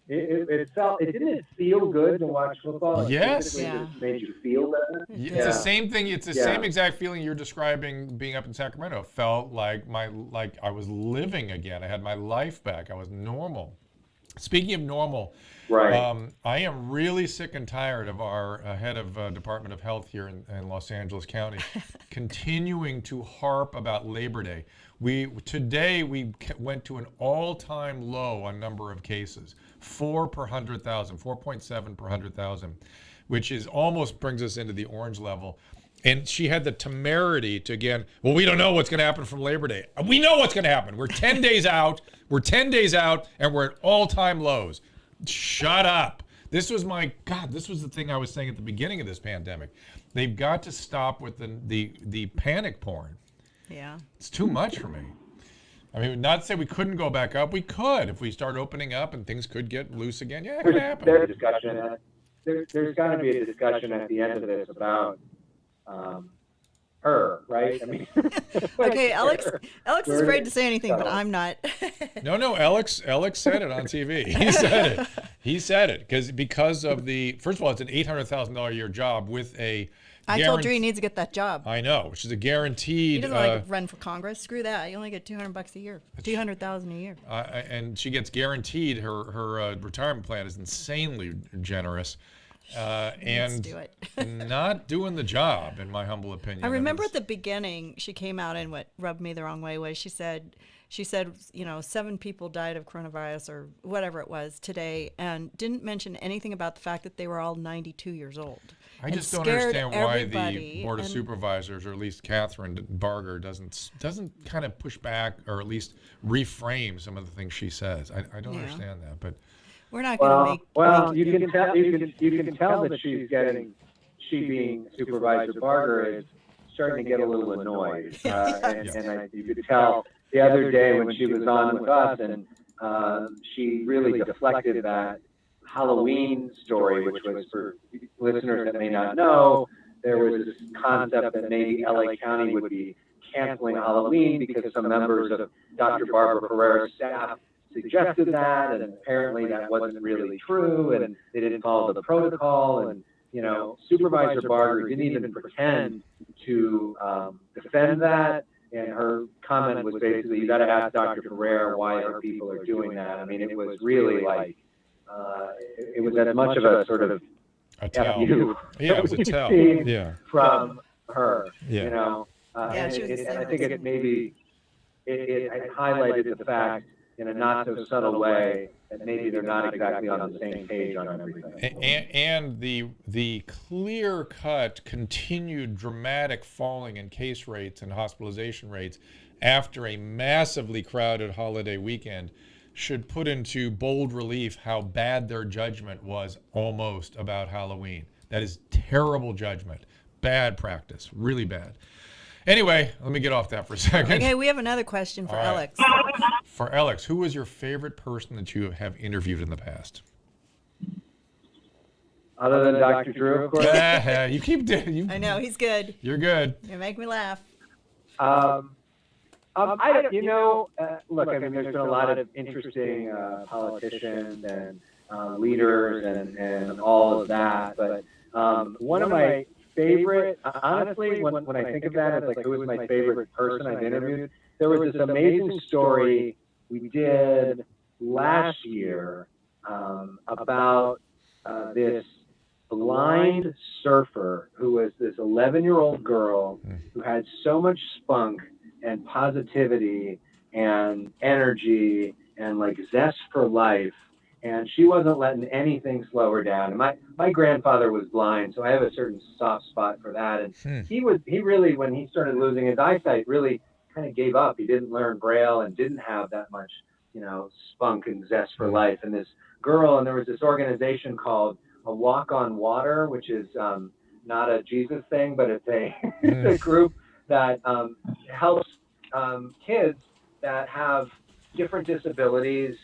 it didn't feel good to watch football. Yes. It made you feel better. It's the same thing. It's the same exact feeling you're describing being up in Sacramento. It felt like I was living again. I had my life back. I was normal. Speaking of normal, right. I am really sick and tired of our head of Department of Health here in Los Angeles County continuing to harp about Labor Day. Today we went to an all-time low on number of cases. 4 per 100,000, 4.7 per 100,000, which is almost brings us into the orange level. And she had the temerity to again, well, we don't know what's going to happen from Labor Day. We know what's going to happen. We're 10 days out. We're 10 days out, and we're at all-time lows. Shut up. This was the thing I was saying at the beginning of this pandemic. They've got to stop with the panic porn. Yeah. It's too much for me. I mean, not to say we couldn't go back up. We could if we start opening up and things could get loose again. Yeah, it could happen. There's got to be a discussion at the end of this about her, right? I mean, okay, Alex is afraid to say anything, but I'm not. No, Alex said it on TV. He said it because of first of all, it's an $800,000 a year job with a. I told you he needs to get that job. I know, which is a guaranteed. He doesn't run for Congress. Screw that. You only get $200 a year, $200,000 a year. And she gets guaranteed her retirement plan is insanely generous, and do it. not doing the job, in my humble opinion. I remember at the beginning, she came out and what rubbed me the wrong way was she said, you know, 7 people died of coronavirus or whatever it was today, and didn't mention anything about the fact that they were all 92 years old. I just don't understand why the Board of Supervisors, or at least Catherine Barger, doesn't kind of push back or at least reframe some of the things she says. I don't understand that, but we're not going to make. Well, you can tell that she being Supervisor Barger is starting to get a little annoyed, and you could tell the other day when she was on with us, and she really deflected that Halloween story, which was, for listeners that may not know, there was this concept that maybe LA County would be canceling Halloween because some members of Dr. Barbara Pereira's staff suggested that, and apparently that wasn't really true, and they didn't follow the protocol, and you know, Supervisor Barger didn't even pretend to defend that, and her comment was basically, you got to ask Dr. Pereira why her people are doing that. I mean, it was really like, it was as much of a sort of a tell. Yeah, it was a tell. From her, you know. And I think it highlighted the fact in a not so subtle way that maybe they're not exactly on the same page on everything. And the clear-cut, continued dramatic falling in case rates and hospitalization rates after a massively crowded holiday weekend should put into bold relief how bad their judgment was almost about Halloween. That is terrible judgment, bad practice, really bad. Anyway, let me get off that for a second. Okay, we have another question for All right. Elex. For Elex, who was your favorite person that you have interviewed in the past? Other than Dr. Drew, of course. You keep doing. I know, he's good. You're good. You make me laugh. I don't, look, I mean, there's been a lot of interesting politicians and leaders and all of that, but one of my favorite, honestly, when I think of that as like who was my favorite person I've interviewed, there was this amazing story we did last year about this blind surfer who was this 11-year-old girl who had so much spunk and positivity and energy and like zest for life, and she wasn't letting anything slow her down. And my grandfather was blind, so I have a certain soft spot for that. And he really, when he started losing his eyesight, really kind of gave up. He didn't learn Braille and didn't have that much, spunk and zest for life. And this girl, and there was this organization called A Walk on Water, which is not a Jesus thing, but it's a group that helps kids that have different disabilities,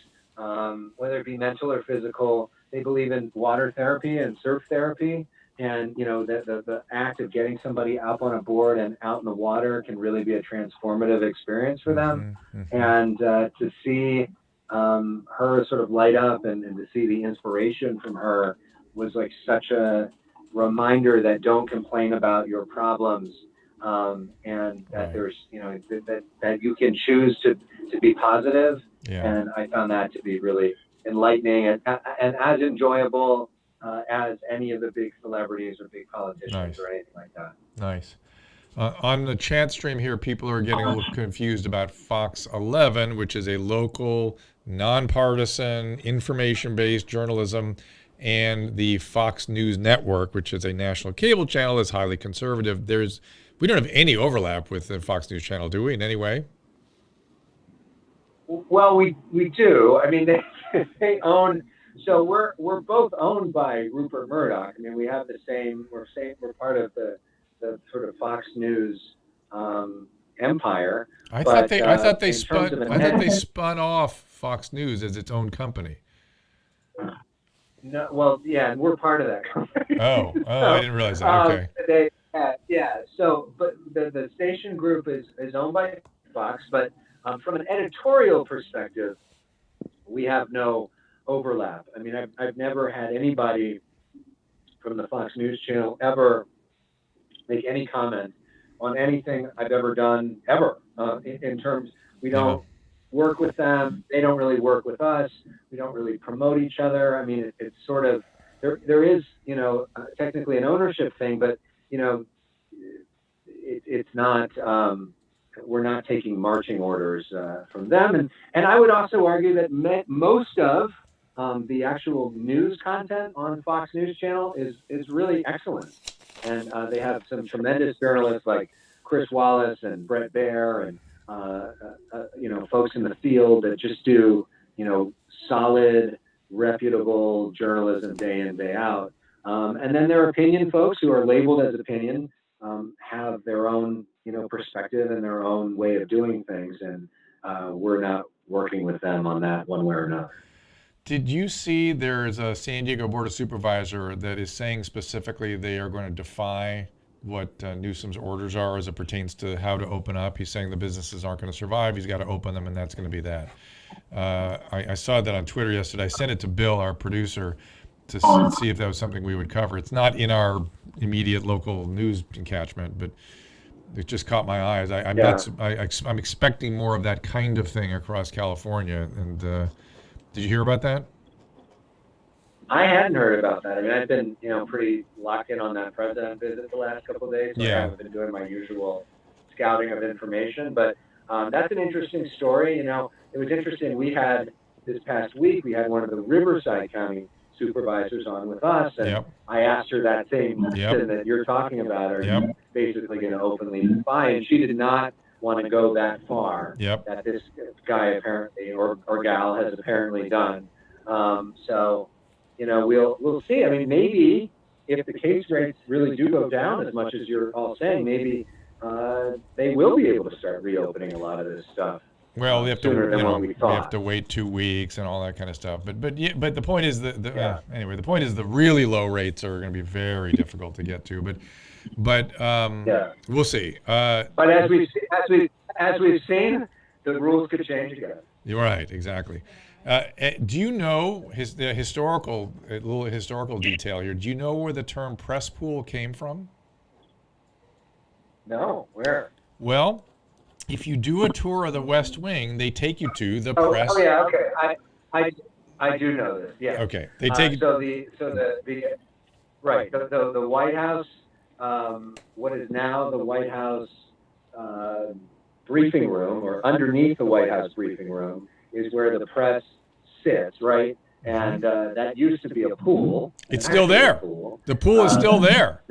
whether it be mental or physical. They believe in water therapy and surf therapy, and the act of getting somebody up on a board and out in the water can really be a transformative experience for them. And to see her sort of light up and to see the inspiration from her was like such a reminder that don't complain about your problems. And that there's, that you can choose to be positive. Yeah. And I found that to be really enlightening and as enjoyable as any of the big celebrities or big politicians or anything like that. Nice. On the chat stream here, people are getting a little confused about Fox 11, which is a local, nonpartisan, information-based journalism, and the Fox News Network, which is a national cable channel that's highly conservative. We don't have any overlap with the Fox News channel, do we, in any way? Well, we do. I mean, they own. So we're both owned by Rupert Murdoch. I mean, we have the same. We're part of the sort of Fox News empire. I thought they spun off Fox News as its own company. No, well, yeah, and we're part of that company. Oh, I didn't realize that. Okay. So, but the station group is owned by Fox, but from an editorial perspective, we have no overlap. I mean, I've never had anybody from the Fox News channel ever make any comment on anything I've ever done ever. In terms, we don't work with them. They don't really work with us. We don't really promote each other. I mean, it's sort of there is technically an ownership thing, but it's not. We're not taking marching orders from them, and I would also argue that most of the actual news content on Fox News Channel is really excellent, and they have some tremendous journalists like Chris Wallace and Brett Baer and folks in the field that just do solid, reputable journalism day in, day out. And then there are opinion folks who are labeled as opinion, have their own perspective and their own way of doing things, and we're not working with them on that one way or another. Did you see there's a San Diego Board of Supervisor that is saying specifically they are going to defy what Newsom's orders are as it pertains to how to open up? He's saying the businesses aren't going to survive. He's got to open them, and that's going to be that. I saw that on Twitter yesterday. I sent it to Bill, our producer, to see if that was something we would cover. It's not in our immediate local news catchment, but it just caught my eyes. I'm expecting more of that kind of thing across California. And did you hear about that? I hadn't heard about that. I mean, I've been, pretty locked in on that president visit the last couple of days. So I haven't been doing my usual scouting of information. But That's an interesting story. You know, it was interesting. We had this past week, we had one of the Riverside County supervisors on with us, and Yep. I asked her that same question that you're talking about. Are you basically going to openly defy? And she did not want to go that far. That this guy apparently or gal has apparently done. So, you know, we'll see. I mean, maybe if the case rates really do go down as much as you're all saying, maybe they will be able to start reopening a lot of this stuff. Well, we have to, we have to wait 2 weeks and all that kind of stuff. But the point is anyway, the point is the really low rates are going to be very difficult to get to. But we'll see. But as we've seen, the rules could change again. You're right, exactly. Do you know the historical little historical detail here? Do you know where the term press pool came from? No, where? Well, if you do a tour of the West Wing, they take you to the press. Oh yeah, okay. I do know this. Yeah. Okay. They take the White House, what is now the White House briefing room, or underneath the White House briefing room, is where the press sits, right? And that used to be a pool. It's still there. The pool is still there.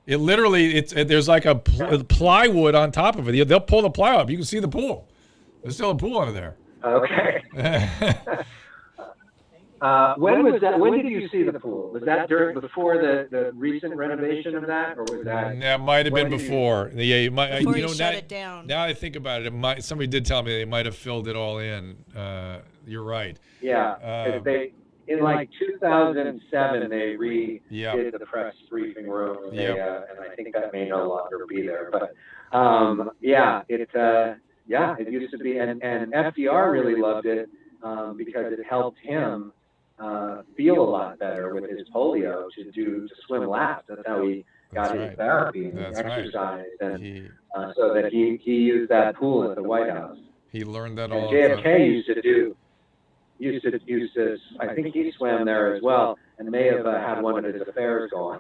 It literally, there's like a plywood on top of it. They'll pull the ply up. You can see the pool. There's still a pool under there. Okay. When was that? When did you see the pool? Was that before the recent renovation of that, or was that? That might have been before. Before you shut it down. Now I think about it, somebody did tell me they might have filled it all in. You're right. Yeah. In like 2007, they redid the press briefing room, and I think that may no longer be there. But it used to be, and FDR really loved it because it helped him feel a lot better with his polio to swim laps. That's how he got his therapy and exercise, and so that he used that pool at the White House. He learned that all. JFK used to, I think he swam there as well, and may have had one of his affairs going.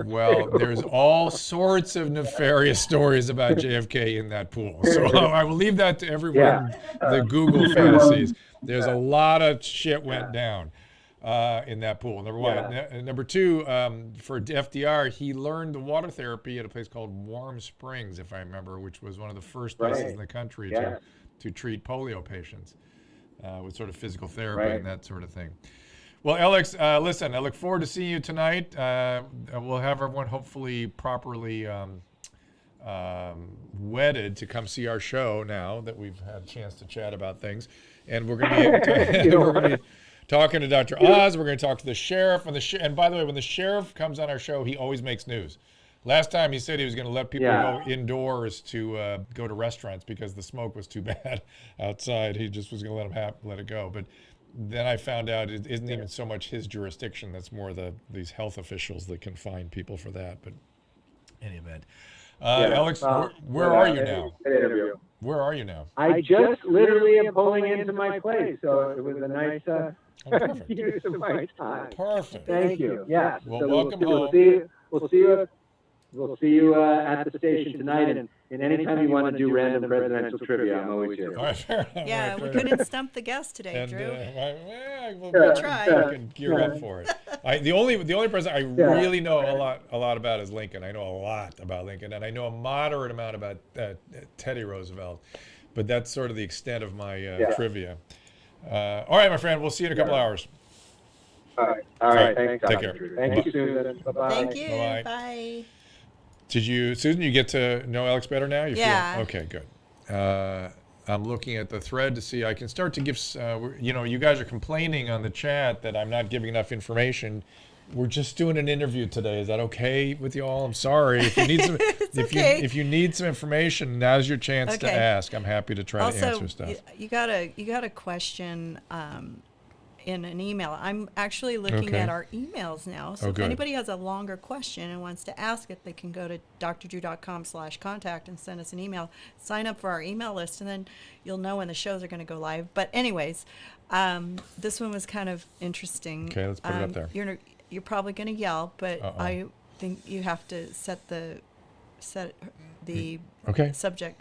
Well, there's all sorts of nefarious stories about JFK in that pool. So I will leave that to everyone, the Google fantasies. There's a lot of shit went down in that pool, number one. And number two, for FDR, he learned the water therapy at a place called Warm Springs, if I remember, which was one of the first places in the country to treat polio patients. With sort of physical therapy and that sort of thing. Well, Elex, listen, I look forward to seeing you tonight. We'll have everyone hopefully properly wedded to come see our show now that we've had a chance to chat about things. And we're going to be talking to Dr. Oz. We're going to talk to the sheriff. And by the way, when the sheriff comes on our show, he always makes news. Last time he said he was going to let people go indoors to go to restaurants because the smoke was too bad outside. He just was going to let it go. But then I found out it isn't even so much his jurisdiction. That's more these health officials that can fine people for that. But in any event, Elex, where are you now? Where are you now? I just literally am pulling into my place, so it was a nice use of my time. Perfect. Thank you. Yes. Well, welcome home. We'll see you at the station tonight, and anytime you want to do random presidential trivia, I'm always here. All right, fair enough. Yeah, we couldn't stump the guest today, Drew. We'll try. We can gear up for it. The only president I really know a lot about is Lincoln. I know a lot about Lincoln, and I know a moderate amount about Teddy Roosevelt, but that's sort of the extent of my trivia. All right, my friend. We'll see you in a couple hours. All right. Thanks. Take care. Thank you, Susan. Bye-bye. Thank you. Bye-bye. Bye. Did you, Susan, you get to know Elex better now? Okay, good. I'm looking at the thread to see, I can start to give, you guys are complaining on the chat that I'm not giving enough information. We're just doing an interview today. Is that okay with you all? I'm sorry. If you need some, if you need some information, now's your chance to ask. I'm happy to try to answer stuff. You got a question in an email. I'm actually looking at our emails now. So if anybody has a longer question and wants to ask it, they can go to drdrew.com/contact and send us an email. Sign up for our email list, and then you'll know when the shows are going to go live. But anyways, this one was kind of interesting. Okay, let's put it up there. You're probably going to yell, but I think you have to set the subject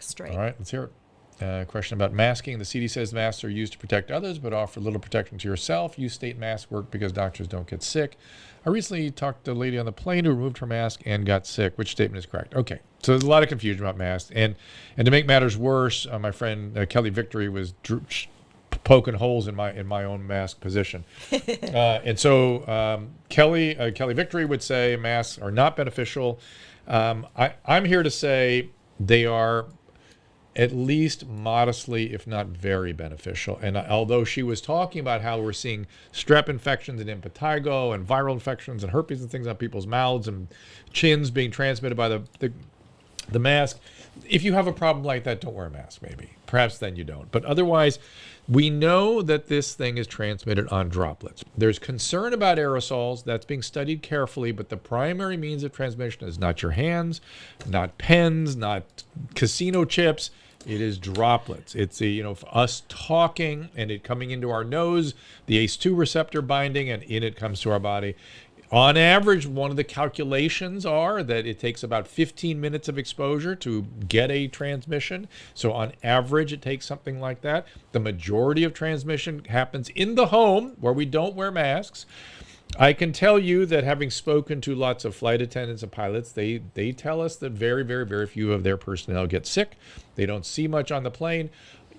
straight. All right, let's hear it. Question about masking. The CD says masks are used to protect others, but offer little protection to yourself. You state masks work because doctors don't get sick. I recently talked to a lady on the plane who removed her mask and got sick. Which statement is correct? Okay, so there's a lot of confusion about masks. And to make matters worse, my friend Kelly Victory was poking holes in my own mask position. And so Kelly Victory would say masks are not beneficial. I'm here to say they are at least modestly, if not very beneficial. And although she was talking about how we're seeing strep infections and impetigo and viral infections and herpes and things on people's mouths and chins being transmitted by the mask, if you have a problem like that, don't wear a mask maybe. Perhaps then you don't. But otherwise, we know that this thing is transmitted on droplets. There's concern about aerosols. That's being studied carefully, but the primary means of transmission is not your hands, not pens, not casino chips. It is droplets. It's us talking and it coming into our nose, the ACE2 receptor binding, and in it comes to our body. On average, one of the calculations are that it takes about 15 minutes of exposure to get a transmission. So on average, it takes something like that. The majority of transmission happens in the home where we don't wear masks. I can tell you that having spoken to lots of flight attendants and pilots, they tell us that very, very, very few of their personnel get sick. They don't see much on the plane.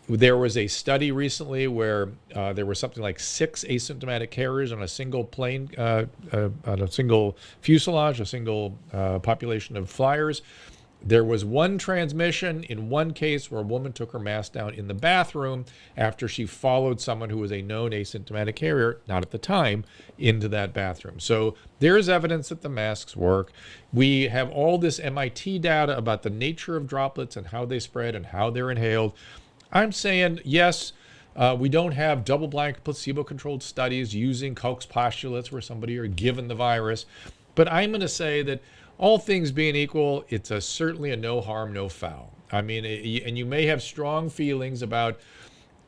There was a study recently where there were something like 6 asymptomatic carriers on a single plane, on a single fuselage, a single population of flyers. There was one transmission in one case where a woman took her mask down in the bathroom after she followed someone who was a known asymptomatic carrier, not at the time, into that bathroom. So there is evidence that the masks work. We have all this MIT data about the nature of droplets and how they spread and how they're inhaled. I'm saying, yes, we don't have double-blind placebo-controlled studies using Koch's postulates where somebody are given the virus. But I'm going to say that all things being equal, it's certainly a no harm, no foul. I mean, and you may have strong feelings about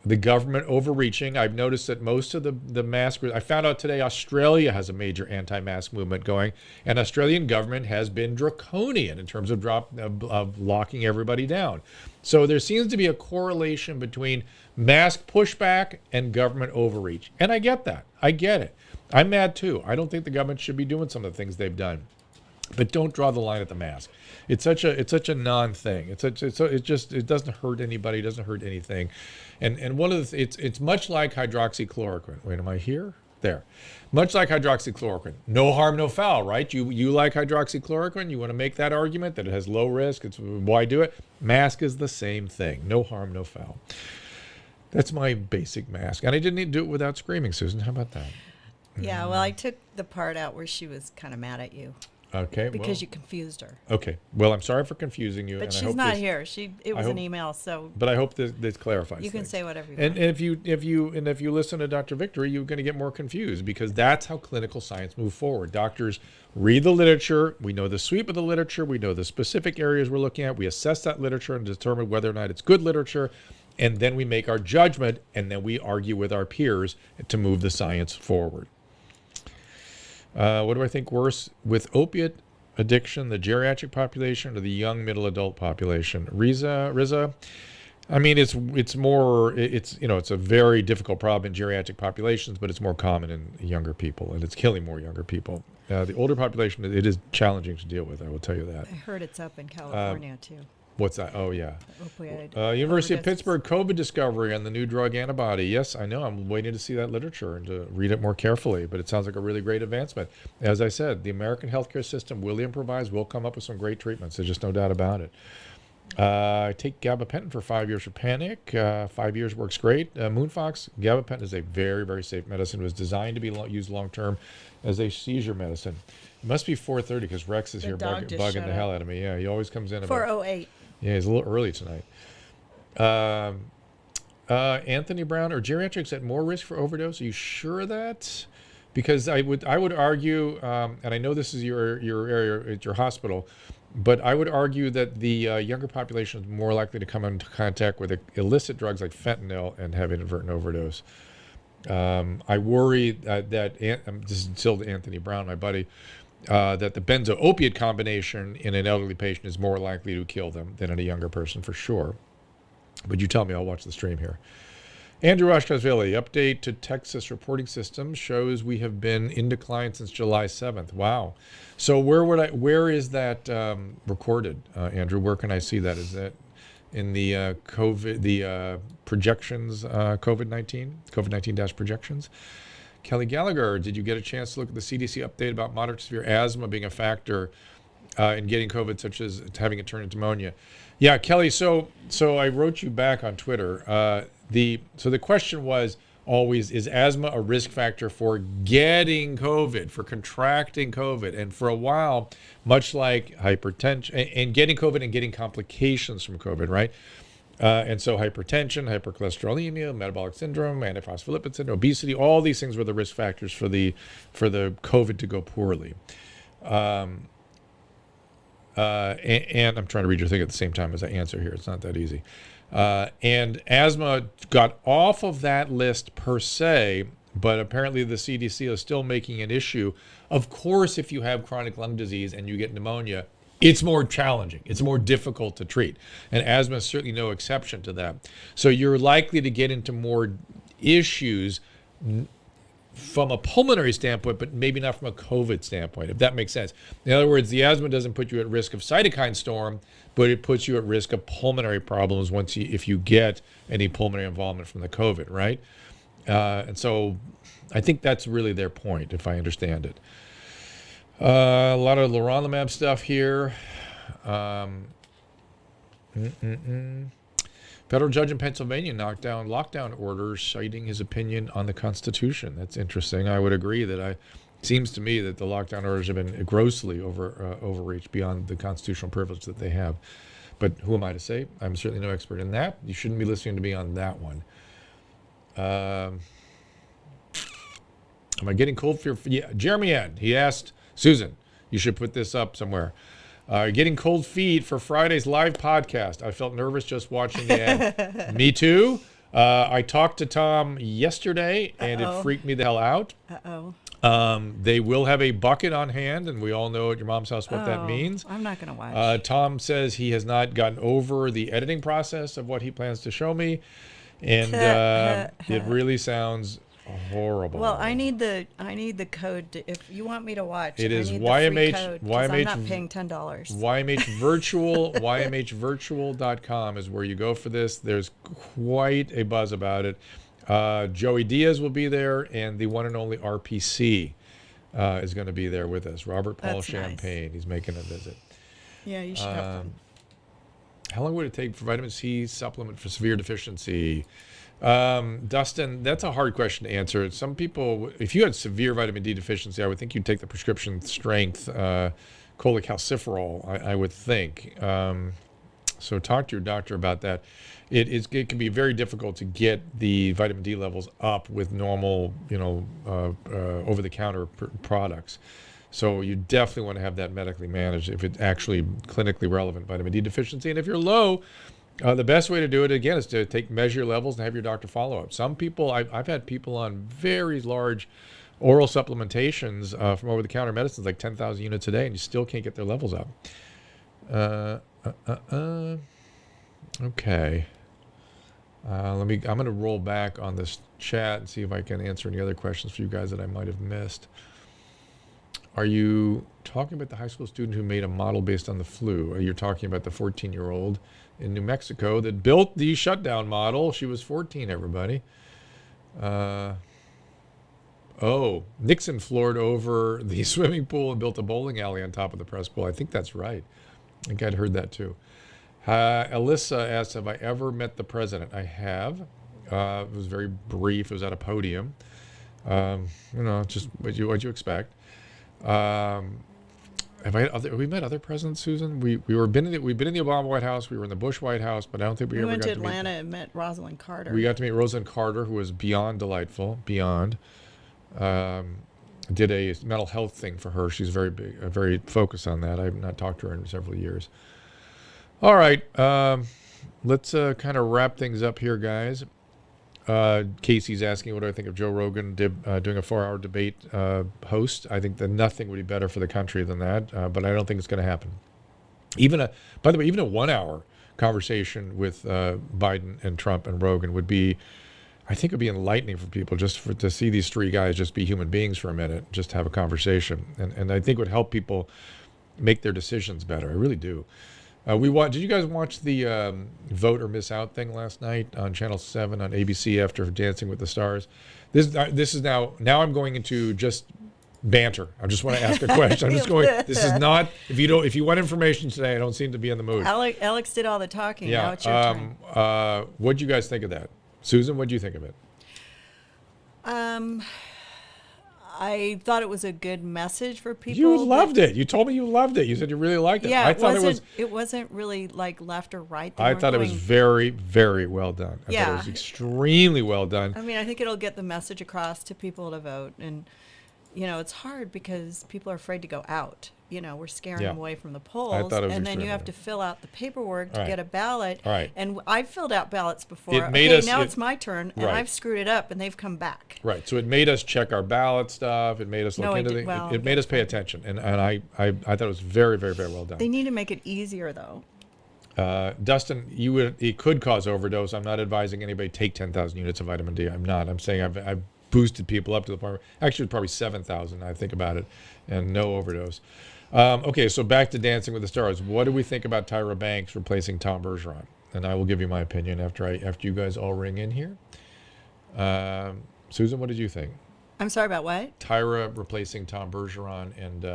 the government overreaching. I've noticed that most of the mask, I found out today Australia has a major anti-mask movement going, and Australian government has been draconian in terms of locking everybody down. So there seems to be a correlation between mask pushback and government overreach. And I get that. I get it. I'm mad too. I don't think the government should be doing some of the things they've done. But don't draw the line at the mask. It's such a non-thing. It doesn't hurt anybody. It doesn't hurt anything. And one of the it's much like hydroxychloroquine. Wait, am I here? There. Much like hydroxychloroquine. No harm, no foul, right? You like hydroxychloroquine. You want to make that argument that it has low risk. It's why do it? Mask is the same thing. No harm, no foul. That's my basic mask. And I didn't need to do it without screaming, Susan. How about that? Yeah, well, I took the part out where she was kind of mad at you. Okay. Because you confused her. Okay. Well, I'm sorry for confusing you. But and she's I hope not here. It was an email, so. But I hope this clarifies. You can things. say whatever you and want. if you listen to Dr. Victory, you're going to get more confused because that's how clinical science moves forward. Doctors read the literature. We know the sweep of the literature. We know the specific areas we're looking at. We assess that literature and determine whether or not it's good literature. And then we make our judgment, and then we argue with our peers to move the science forward. What do I think worse with opiate addiction, the geriatric population or the young middle adult population? Riza, I mean, it's a very difficult problem in geriatric populations, but it's more common in younger people, and it's killing more younger people. The older population, it is challenging to deal with. I will tell you that. I heard it's up in California too. What's that? Oh, yeah. Opioid University of overdoses. Pittsburgh COVID discovery on the new drug antibody. Yes, I know. I'm waiting to see that literature and to read it more carefully, but it sounds like a really great advancement. As I said, the American healthcare system will improvise, will come up with some great treatments. There's just no doubt about it. I take gabapentin for 5 years for panic. 5 years works great. Moonfox, gabapentin is a very, very safe medicine. It was designed to be used long-term as a seizure medicine. It must be 4:30 because Rex is The here dog just bugging shut the hell up. out of me. Yeah, he always comes in about 4:08. Yeah, he's a little early tonight. Anthony Brown, are geriatrics at more risk for overdose? Are you sure of that? Because I would argue, and I know this is your area at your hospital, but I would argue that the younger population is more likely to come into contact with illicit drugs like fentanyl and have inadvertent overdose. I worry that this is still Anthony Brown, my buddy, that the benzo-opiate combination in an elderly patient is more likely to kill them than in a younger person, for sure. But you tell me, I'll watch the stream here. Andrew Ashkasvili, update to Texas reporting systems shows we have been in decline since July 7th. Wow. So where is that recorded, Andrew? Where can I see that? Is that in the projections, COVID-19 projections? Kelly Gallagher, did you get a chance to look at the CDC update about moderate to severe asthma being a factor in getting COVID, such as having it turn into pneumonia? Yeah, Kelly, so I wrote you back on Twitter. So the question was always, is asthma a risk factor for getting COVID, for contracting COVID? And for a while, much like hypertension and getting COVID and getting complications from COVID, right? And so hypertension, hypercholesterolemia, metabolic syndrome, antiphospholipid syndrome, obesity, all these things were the risk factors for the COVID to go poorly. And I'm trying to read your thing at the same time as I answer here. It's not that easy. And asthma got off of that list per se, but apparently the CDC is still making an issue. Of course, if you have chronic lung disease and you get pneumonia, it's more challenging. It's more difficult to treat. And asthma is certainly no exception to that. So you're likely to get into more issues from a pulmonary standpoint, but maybe not from a COVID standpoint, if that makes sense. In other words, the asthma doesn't put you at risk of cytokine storm, but it puts you at risk of pulmonary problems if you get any pulmonary involvement from the COVID, right? And so I think that's really their point, if I understand it. A lot of leronlimab stuff here. Federal judge in Pennsylvania knocked down lockdown orders, citing his opinion on the Constitution. That's interesting. I would agree that it seems to me that the lockdown orders have been grossly overreached beyond the constitutional privilege that they have. But who am I to say? I'm certainly no expert in that. You shouldn't be listening to me on that one. Am I getting cold feet? Yeah, Jeremy N. He asked Susan, you should put this up somewhere. Getting cold feet for Friday's live podcast. I felt nervous just watching the ad. Me too. I talked to Tom yesterday, and it freaked me the hell out. They will have a bucket on hand, and we all know at your mom's house what that means. I'm not going to watch. Tom says he has not gotten over the editing process of what he plans to show me, and it really sounds horrible. Well, I need the code if you want me to watch. It is I need YMH. the free code, 'cause I'm not paying $10. YMH Virtual. YMHvirtual.com is where you go for this. There's quite a buzz about it. Joey Diaz will be there, and the one and only RPC is going to be there with us. Robert Paul That's Champagne. nice. He's making a visit. Yeah, you should have fun. How long would it take for vitamin C supplement for severe deficiency? Dustin, that's a hard question to answer. Some people, if you had severe vitamin D deficiency, I would think you'd take the prescription strength cholecalciferol, I would think. So talk to your doctor about that. It can be very difficult to get the vitamin D levels up with normal, over-the-counter products. So you definitely want to have that medically managed if it's actually clinically relevant vitamin D deficiency. And if you're low, the best way to do it, again, is to measure your levels and have your doctor follow up. Some people, I've had people on very large oral supplementations from over-the-counter medicines, like 10,000 units a day, and you still can't get their levels up. Okay. I'm going to roll back on this chat and see if I can answer any other questions for you guys that I might have missed. Are you talking about the high school student who made a model based on the flu? Or you're talking about the 14-year-old in New Mexico that built the shutdown model? She was 14, everybody. Nixon floored over the swimming pool and built a bowling alley on top of the press bowl. I think that's right. I think I'd heard that too. Alyssa asked, have I ever met the president? I have. It was very brief. It was at a podium. Just what you expect. Have we met other presidents, Susan? We've been in the Obama White House. We were in the Bush White House, but I don't think we ever went got to to Atlanta and met Rosalind Carter. We got to meet Rosalind Carter, who was beyond delightful. Beyond. Did a mental health thing for her. She's very focused on that. I have not talked to her in several years. All right, let's kind of wrap things up here, guys. Casey's asking, what do I think of Joe Rogan doing a 4-hour debate host? I think that nothing would be better for the country than that, but I don't think it's going to happen. By the way, even a 1-hour conversation with Biden and Trump and Rogan would be, I think it would be enlightening for people to see these three guys just be human beings for a minute, just have a conversation. And I think it would help people make their decisions better. I really do. Did you guys watch the Vote or Miss Out thing last night on Channel 7 on ABC after Dancing with the Stars? This is now I'm going into just banter. I just want to ask a question. I'm just going, this is not, if you want information today, I don't seem to be in the mood. Alex did all the talking. Yeah. Now it's your turn. What'd you guys think of that? Susan, what'd you think of it? I thought it was a good message for people. You loved it. You told me you loved it. You said you really liked it. Yeah, I thought it wasn't really like left or right. I thought it was very, very well done. I thought it was extremely well done. I mean, I think it'll get the message across to people to vote. And, it's hard because people are afraid to go out. We're scaring them away from the polls. I thought it was and then you have extremely to fill out the paperwork to Right. get a ballot. Right. And I've filled out ballots before. It made Now it's my turn, and Right. I've screwed it up, and they've come back. Right. So it made us check our ballot stuff. It made us look into things. It made us pay attention. And I thought it was very, very, very well done. They need to make it easier, though. Dustin, it could cause overdose. I'm not advising anybody take 10,000 units of vitamin D. I'm not. I'm saying I've boosted people up to the point where, actually probably 7,000, I think about it, and no overdose. Okay, so back to Dancing with the Stars. What do we think about Tyra Banks replacing Tom Bergeron? And I will give you my opinion after you guys all ring in here. Susan, what did you think? I'm sorry about what? Tyra replacing Tom Bergeron and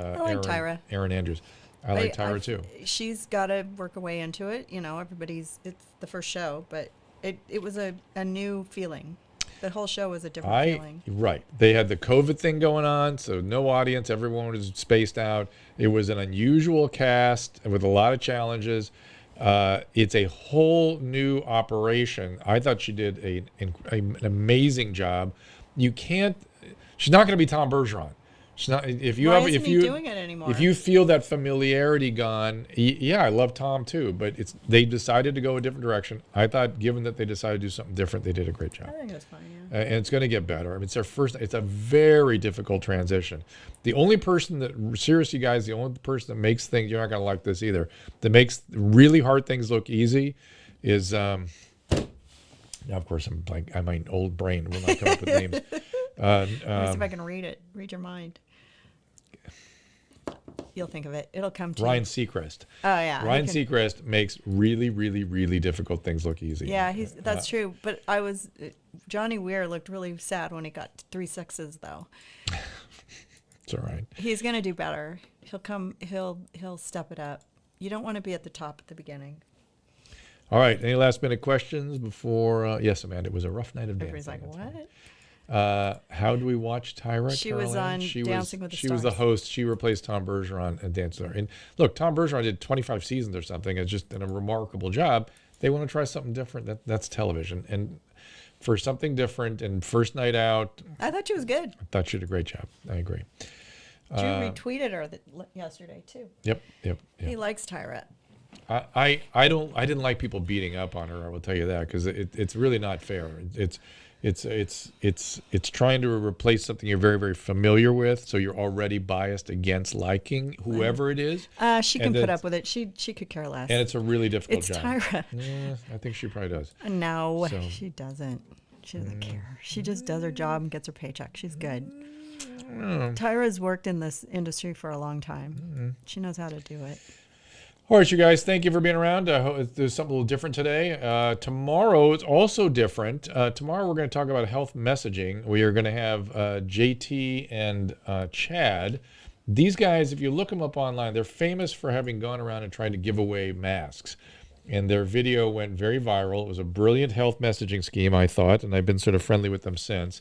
Aaron Andrews. I like Tyra too. She's got to work her way into it. It's the first show, but it was a new feeling. The whole show was a different feeling. Right. They had the COVID thing going on, so no audience. Everyone was spaced out. It was an unusual cast with a lot of challenges. It's a whole new operation. I thought she did an amazing job. She's not going to be Tom Bergeron. She's not. Why isn't he doing it anymore? If you feel that familiarity gone, yeah, I love Tom too, but they decided to go a different direction. I thought, given that they decided to do something different, they did a great job. I think it was funny. Yeah. And it's going to get better. I mean, it's a very difficult transition. The only person that, seriously guys, the only person that makes things, you're not going to like this either, that makes really hard things look easy is, now of course I'm blank, my old brain will not come up with names. Let me see if I can read your mind. You'll think of it. It'll come to Ryan you. Seacrest. Oh, yeah. Ryan Seacrest makes really, really, really difficult things look easy. Yeah, that's true. But Johnny Weir looked really sad when he got 3 6s, though. It's all right. He's going to do better. He'll step it up. You don't want to be at the top at the beginning. All right. Any last minute questions before? Yes, Amanda. It was a rough night of dancing. Everybody's like, what? How do we watch Tyra? She was on Dancing with the Stars. She was the host. She replaced Tom Bergeron and Dancing with the Stars. And look, Tom Bergeron did 25 seasons or something. It's just done a remarkable job. They want to try something different. That's television. And for something different and first night out. I thought she was good. I thought she did a great job. I agree. Drew retweeted her yesterday too. Yep. He likes Tyra. I didn't like people beating up on her. I will tell you that, because it's really not fair. It's trying to replace something you're very, very familiar with, so you're already biased against liking whoever it is. She can put up with it. She could care less. And it's a really difficult job. It's Tyra. Yeah, I think she probably does. No, she doesn't. She doesn't care. She just does her job and gets her paycheck. She's good. Tyra's worked in this industry for a long time. She knows how to do it. All right, you guys, thank you for being around. There's something a little different today. Tomorrow is also different. Tomorrow we're going to talk about health messaging. We are going to have JT and Chad. These guys, if you look them up online, they're famous for having gone around and tried to give away masks. And their video went very viral. It was a brilliant health messaging scheme, I thought, and I've been sort of friendly with them since.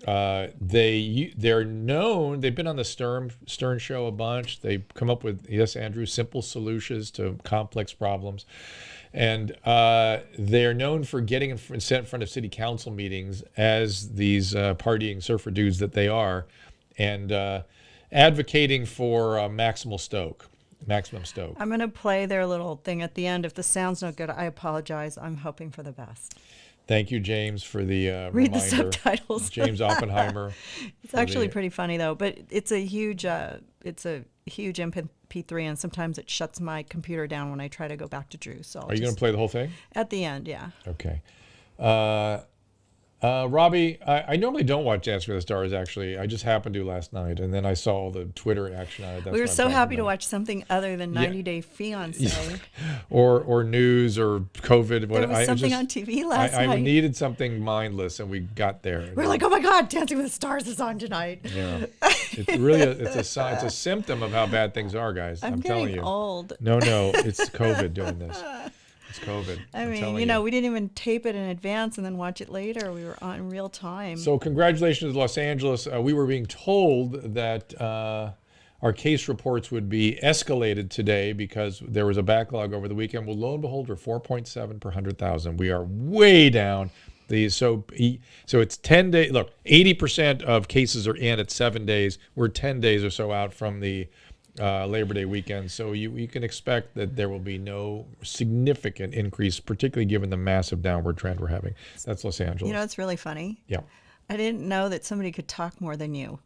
They're known. They've been on the Stern show a bunch. They come up with, yes, Andrew, simple solutions to complex problems, and they're known for getting in front of city council meetings as these partying surfer dudes that they are, and advocating for maximum stoke. I'm going to play their little thing at the end. If the sound's not good, I apologize. I'm hoping for the best. Thank you, James, for the read reminder. The subtitles. James Oppenheimer. It's actually pretty funny though, but it's a huge it's a huge MP3, and sometimes it shuts my computer down when I try to go back to Drew. So Are you going to play the whole thing? at the end? Yeah. Okay. Robbie, I normally don't watch Dancing with the Stars, actually. I just happened to last night, and then I saw all the Twitter action on it. That's We were what I'm so talking happy to about. watch something other than 90 Day Fiancé. or news or COVID. There was something on TV last I night. needed something mindless, and we got there. We're like, oh my God, Dancing with the Stars is on tonight. Yeah, it's really it's a symptom of how bad things are, guys. I'm telling getting you. old. No, it's COVID doing this. It's COVID. I I'm mean, telling you know, we didn't even tape it in advance and then watch it later. We were on real time. So congratulations, Los Angeles. We were being told that our case reports would be escalated today because there was a backlog over the weekend. Well, lo and behold, we're 4.7 per 100,000. We are way down. So it's 10 days. Look, 80% of cases are in at 7 days. We're 10 days or so out from the Labor Day weekend. So you can expect that there will be no significant increase, particularly given the massive downward trend we're having. That's Los Angeles. You know, it's really funny. Yeah. I didn't know that somebody could talk more than you.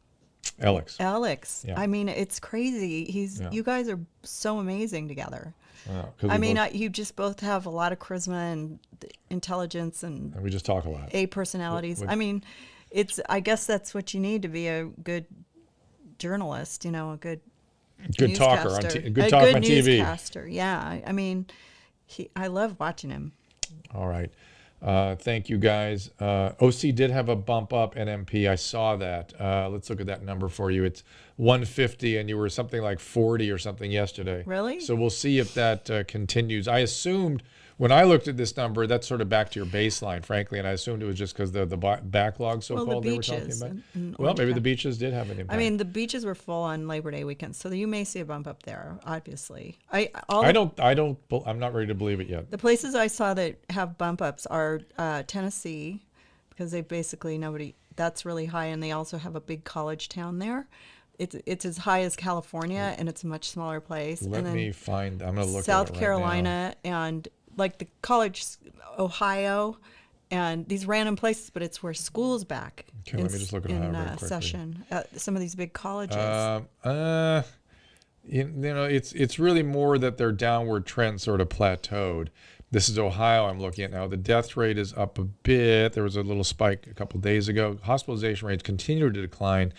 Alex. Yeah. I mean, it's crazy. Yeah. You guys are so amazing together. 'Cause I we mean, both- you just both have a lot of charisma and intelligence and we just talk a lot. A personalities. I mean, I guess that's what you need to be a good journalist, you know, a good talker on newscaster. good A talk good on TV. newscaster. Yeah. I mean, I love watching him. All right. Thank you, guys. OC did have a bump up in MP. I saw that. Let's look at that number for you. It's 150, and you were something like 40 or something yesterday. Really? So we'll see if that continues. I assumed when I looked at this number, that's sort of back to your baseline, frankly, and I assumed it was just because the backlog, so-called, they were talking beaches about. and Well, maybe Orange the beaches did have an impact. I mean, the beaches were full on Labor Day weekend, so you may see a bump up there. Obviously, I'm not ready to believe it yet. The places I saw that have bump ups are Tennessee, because they basically that's really high, and they also have a big college town there. It's as high as California, and it's a much smaller place. Let and then me find. I'm going to look South at it right Carolina and like the college, Ohio, and these random places, but it's where school's back. Okay, let me just look at Ohio very quickly. Session at some of these big colleges. You know, it's really more that their downward trend sort of plateaued. This is Ohio I'm looking at now. The death rate is up a bit. There was a little spike a couple days ago. Hospitalization rates continue to decline.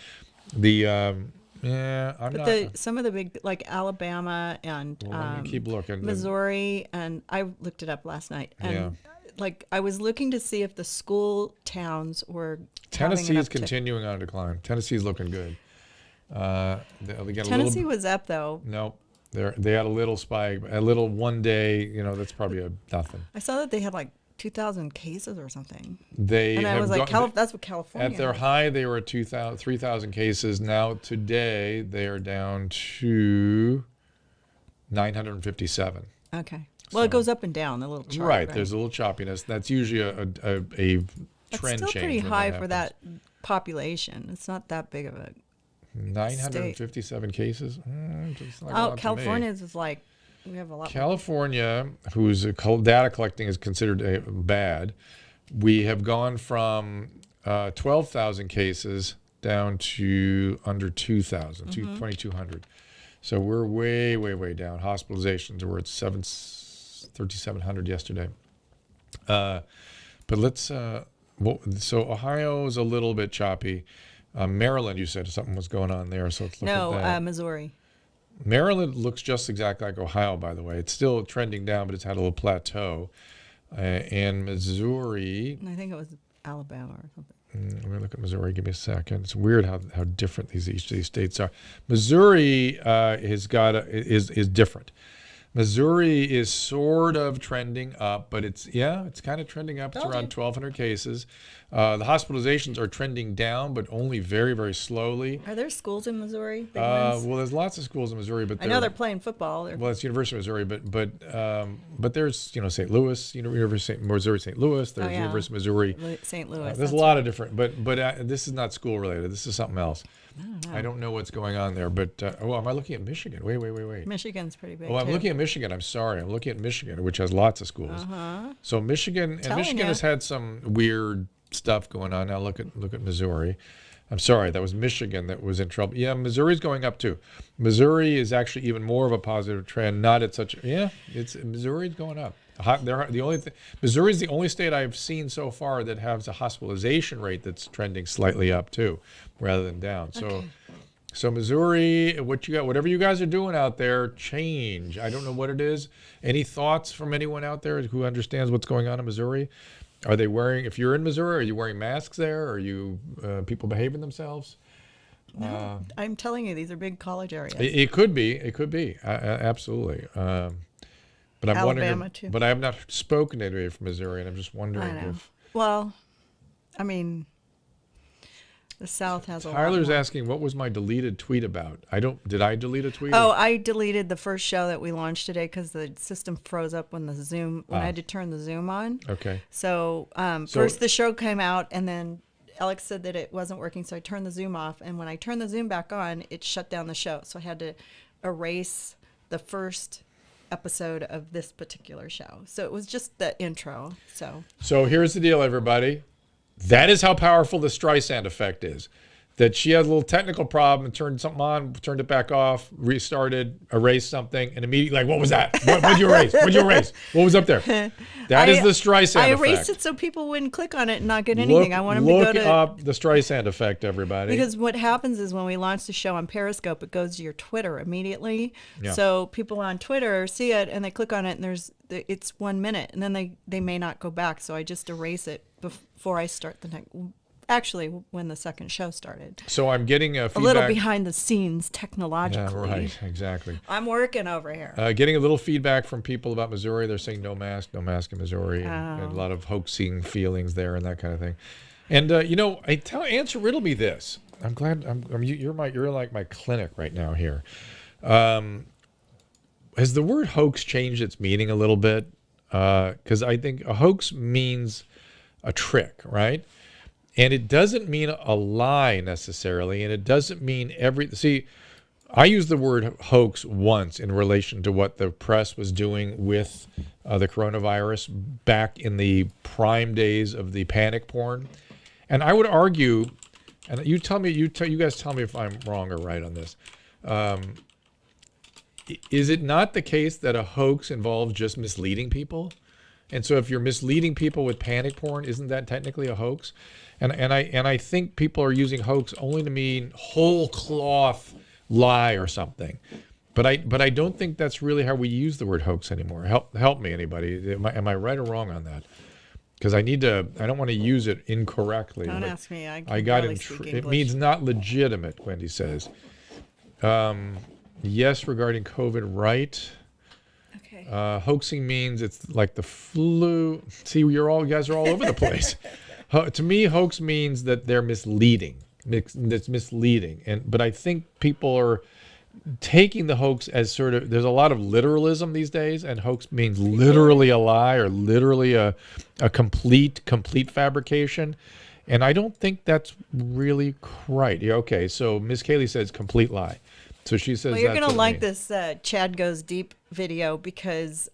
Some of the big, like Alabama and let me keep looking. Missouri, and I looked it up last night. And like I was looking to see if the school towns were. Tennessee is continuing on a decline. Tennessee's looking good. Tennessee was up though. No, they had a little spike, a little one day. You know, that's probably nothing. I saw that they had like 2,000 cases or something. I was like, that's what California. At their high, they were at 3,000 cases. Now today, they are down to 957. Okay. Well, it goes up and down, the little chart. Right. There's a little choppiness. That's usually a trend change. It's still pretty high for that population. It's not that big of a 957 cases? California's is like, we have a lot. California, whose data collecting is considered bad, we have gone from 12,000 cases down to under 2,000, 2,200. So we're way, way, way down. Hospitalizations were at 3,700 yesterday. But let's, so Ohio is a little bit choppy. Maryland, you said something was going on there, so let's look at that. Missouri. Maryland looks just exactly like Ohio, by the way. It's still trending down, but it's had a little plateau. And Missouri... I think it was Alabama or something. Let me look at Missouri. Give me a second. It's weird how different each of these states are. Missouri is different. Missouri is sort of trending up, but it's kind of trending up. It's around 1,200 cases. The hospitalizations are trending down, but only very, very slowly. Are there schools in Missouri? Big ones? Well, there's lots of schools in Missouri, but I know they're playing football. Well, it's University of Missouri, but there's St. Louis, University of Missouri, St. Louis. There's University of Missouri, St. Louis. There's a lot of different, but this is not school related. This is something else. I don't know what's going on there, but am I looking at Michigan? Wait. Michigan's pretty big. I'm looking at Michigan. I'm sorry. I'm looking at Michigan, which has lots of schools. So Michigan has had some weird stuff going on. Now look at Missouri. I'm sorry, that was Michigan that was in trouble. Yeah, Missouri's going up too. Missouri is actually even more of a positive trend. Not at such. Yeah, Missouri's going up. Missouri's the only state I've seen so far that has a hospitalization rate that's trending slightly up too, rather than down. So Missouri, whatever you guys are doing out there, change. I don't know what it is. Any thoughts from anyone out there who understands what's going on in Missouri? Are they wearing, if you're in Missouri, are you wearing masks there? Are you people behaving themselves? No, I'm telling you, these are big college areas. It could be. Absolutely. But I'm Alabama wondering, too. but I have not spoken to anybody from Missouri, and I'm just wondering if. Well, I mean, the South has a lot Tyler's more. asking, what was my deleted tweet about? Did I delete a tweet? Oh, I deleted the first show that we launched today because the system froze up when I had to turn the Zoom on. Okay. So first the show came out, and then Alex said that it wasn't working, so I turned the Zoom off. And when I turned the Zoom back on, it shut down the show. So I had to erase the first episode of this particular show. So it was just the intro. So here's the deal, everybody. That is how powerful the Streisand effect is. That she had a little technical problem and turned something on, turned it back off, restarted, erased something, and immediately, like, what was that? What'd you erase? What'd you erase? What was up there? That is the Streisand effect. I erased it so people wouldn't click on it and not get anything. I want them to go to... Look up the Streisand effect, everybody. Because what happens is when we launch the show on Periscope, it goes to your Twitter immediately. Yeah. So people on Twitter see it, and they click on it, and it's 1 minute, and then they may not go back. So I just erase it before I start the next... Actually, when the second show started. So I'm getting a feedback. A little behind the scenes technologically. Yeah, right, exactly. I'm working over here. Getting a little feedback from people about Missouri. They're saying no mask in Missouri, and a lot of hoaxing feelings there and that kind of thing. And answer riddle me this. I'm glad you're like my clinic right now here. Has the word hoax changed its meaning a little bit? Because I think a hoax means a trick, right? And it doesn't mean a lie necessarily, and it doesn't mean See, I used the word hoax once in relation to what the press was doing with the coronavirus back in the prime days of the panic porn. And I would argue, and you guys tell me if I'm wrong or right on this. Is it not the case that a hoax involves just misleading people? And so if you're misleading people with panic porn, isn't that technically a hoax? And I think people are using hoax only to mean whole cloth lie or something. But I don't think that's really how we use the word hoax anymore. Help me, anybody. Am I right or wrong on that? Because I don't want to use it incorrectly. Don't ask me. I got barely speak English. It means not legitimate, Wendy says. Yes, regarding COVID, right. Okay. Hoaxing means it's like the flu. See, you guys are all over the place. To me, hoax means that they're misleading. It's misleading. But I think people are taking the hoax as sort of, there's a lot of literalism these days, and hoax means literally a lie or literally a complete fabrication. And I don't think that's really right. Yeah, okay, so Miss Kaylee says complete lie. So she says, well, you're going to like this Chad Goes Deep video because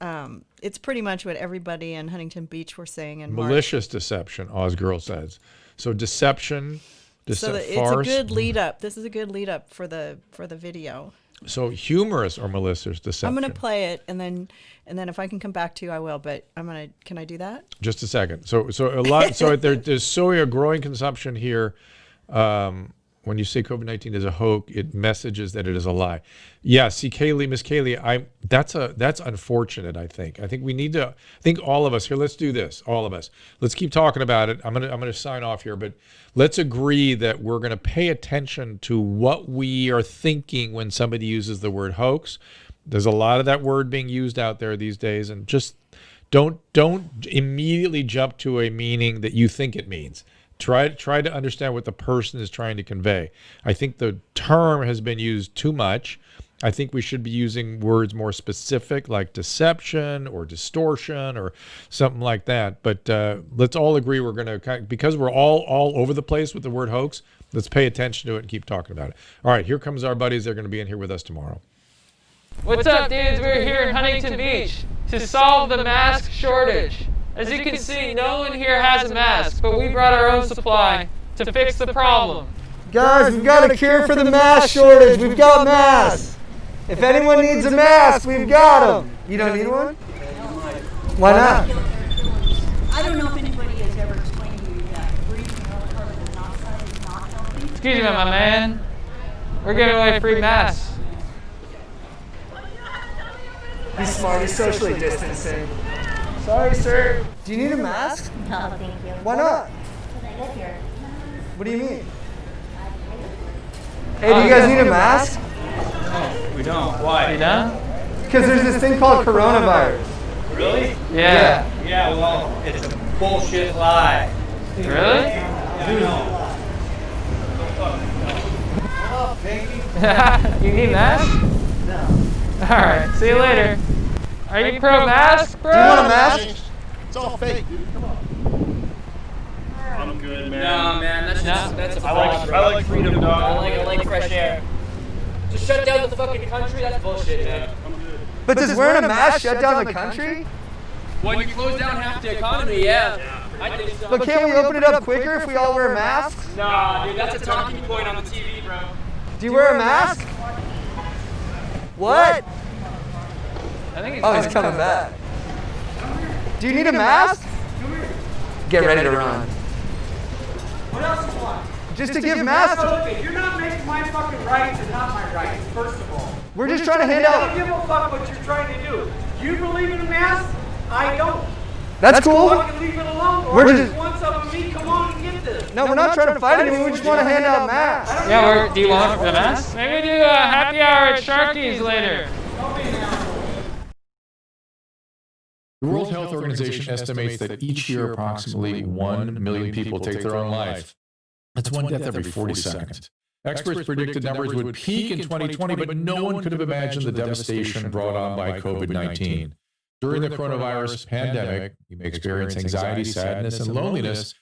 it's pretty much what everybody in Huntington Beach were saying in March. Malicious deception, Ozgirl says. So deception, farce. It's a good lead up. This is a good lead up for the video. So humorous or malicious deception. I'm going to play it, and then if I can come back to you, I will. But can I do that? Just a second. So a lot. So there's a growing consumption here. When you say COVID-19 is a hoax, it messages that it is a lie. Yeah, see, Miss Kaylee, that's unfortunate. I think we need to. I think all of us here. Let's do this. All of us. Let's keep talking about it. I'm gonna sign off here, but let's agree that we're gonna pay attention to what we are thinking when somebody uses the word hoax. There's a lot of that word being used out there these days, and just don't immediately jump to a meaning that you think it means. Try to understand what the person is trying to convey. I think the term has been used too much. I think we should be using words more specific, like deception or distortion or something like that. But let's all agree we're going to, because we're all over the place with the word hoax, let's pay attention to it and keep talking about it. All right, here comes our buddies. They're going to be in here with us tomorrow. What's up, dudes? We're here in Huntington Beach to solve the mask shortage. As you can see, no one here has a mask, but we brought our own supply to fix the problem. Guys, we've got a cure for the mask shortage. We've got masks. If anyone needs a mask, we've got them. You don't need one? Why not? I don't know if anybody has ever explained to you that breathing carbon monoxide is not healthy. Excuse me, my man. We're giving away free masks. He's smart. He's socially distancing. Sorry, sir. Do you need a mask? No, thank you. Why not? Because I live here. What do you mean? Hey, do you guys need a mask? We don't. Why? You done? Because there's this thing called coronavirus. Really? Yeah. Yeah, well, it's a bullshit lie. Really? No. You need masks? No. Alright, see you later. Are you pro-mask, bro? Do you want a mask? It's all fake, dude. Come on. I'm good, man. No, man, that's a fraud. I like freedom, dog. I like fresh air. Just shut down the fucking country? That's bullshit, man. But does wearing a mask shut down the country? When you close down half the economy, yeah. I think so. But can't we open it up quicker if we all wear masks? Nah, dude, that's a talking point on the TV, bro. Do you wear a mask? What? I think Oh, he's coming back. Do you need a mask? Get ready to run. What else do you want? Just to give masks. Okay, you're not making my fucking rights and not my rights, first of all. We're just trying to hand I out. don't give a fuck what you're trying to do. You believe in a mask? I don't. That's cool. Fucking leave it alone. Or We're if just- you want some of me, come on and get this. No, we're not trying to fight anyone. We just want to hand out masks. Yeah, do you want the mask? Maybe do a happy hour at Sharky's later. The World Health Organization estimates that each year approximately 1 million people take their own life. That's one death every 40 seconds. Experts predicted numbers would peak in 2020, but no one could have imagined the devastation brought on by COVID-19. During the coronavirus pandemic, you may experience anxiety, sadness, and loneliness.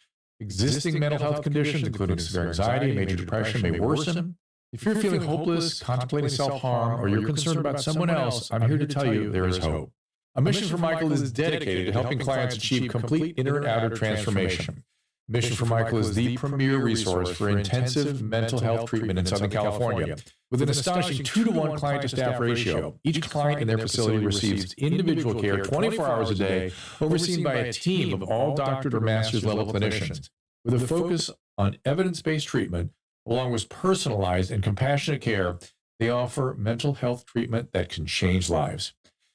Existing mental health conditions, including severe anxiety and major depression, may worsen. If you're feeling hopeless, contemplating self-harm, or you're concerned about someone else, I'm here to tell you there is hope. A Mission for Michael is dedicated to helping clients achieve complete inner and outer transformation. Mission for Michael is the premier resource for intensive mental health treatment in Southern California. With an astonishing 2-to-1 client-to-staff ratio, each client in their facility receives individual care 24 hours a day, overseen by a team of all doctorate or master's level clinicians. With a focus on evidence-based treatment, along with personalized and compassionate care, they offer mental health treatment that can change lives.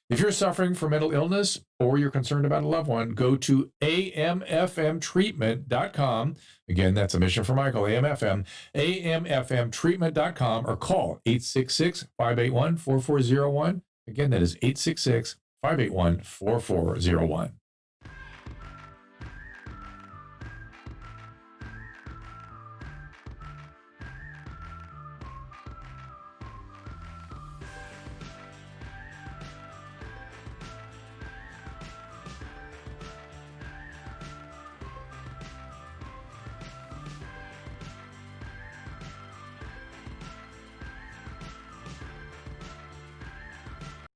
If you're suffering from mental illness or you're concerned about a loved one, go to amfmtreatment.com. Again, that's a mission for Michael, amfmtreatment.com, or call 866-581-4401. Again, that is 866-581-4401.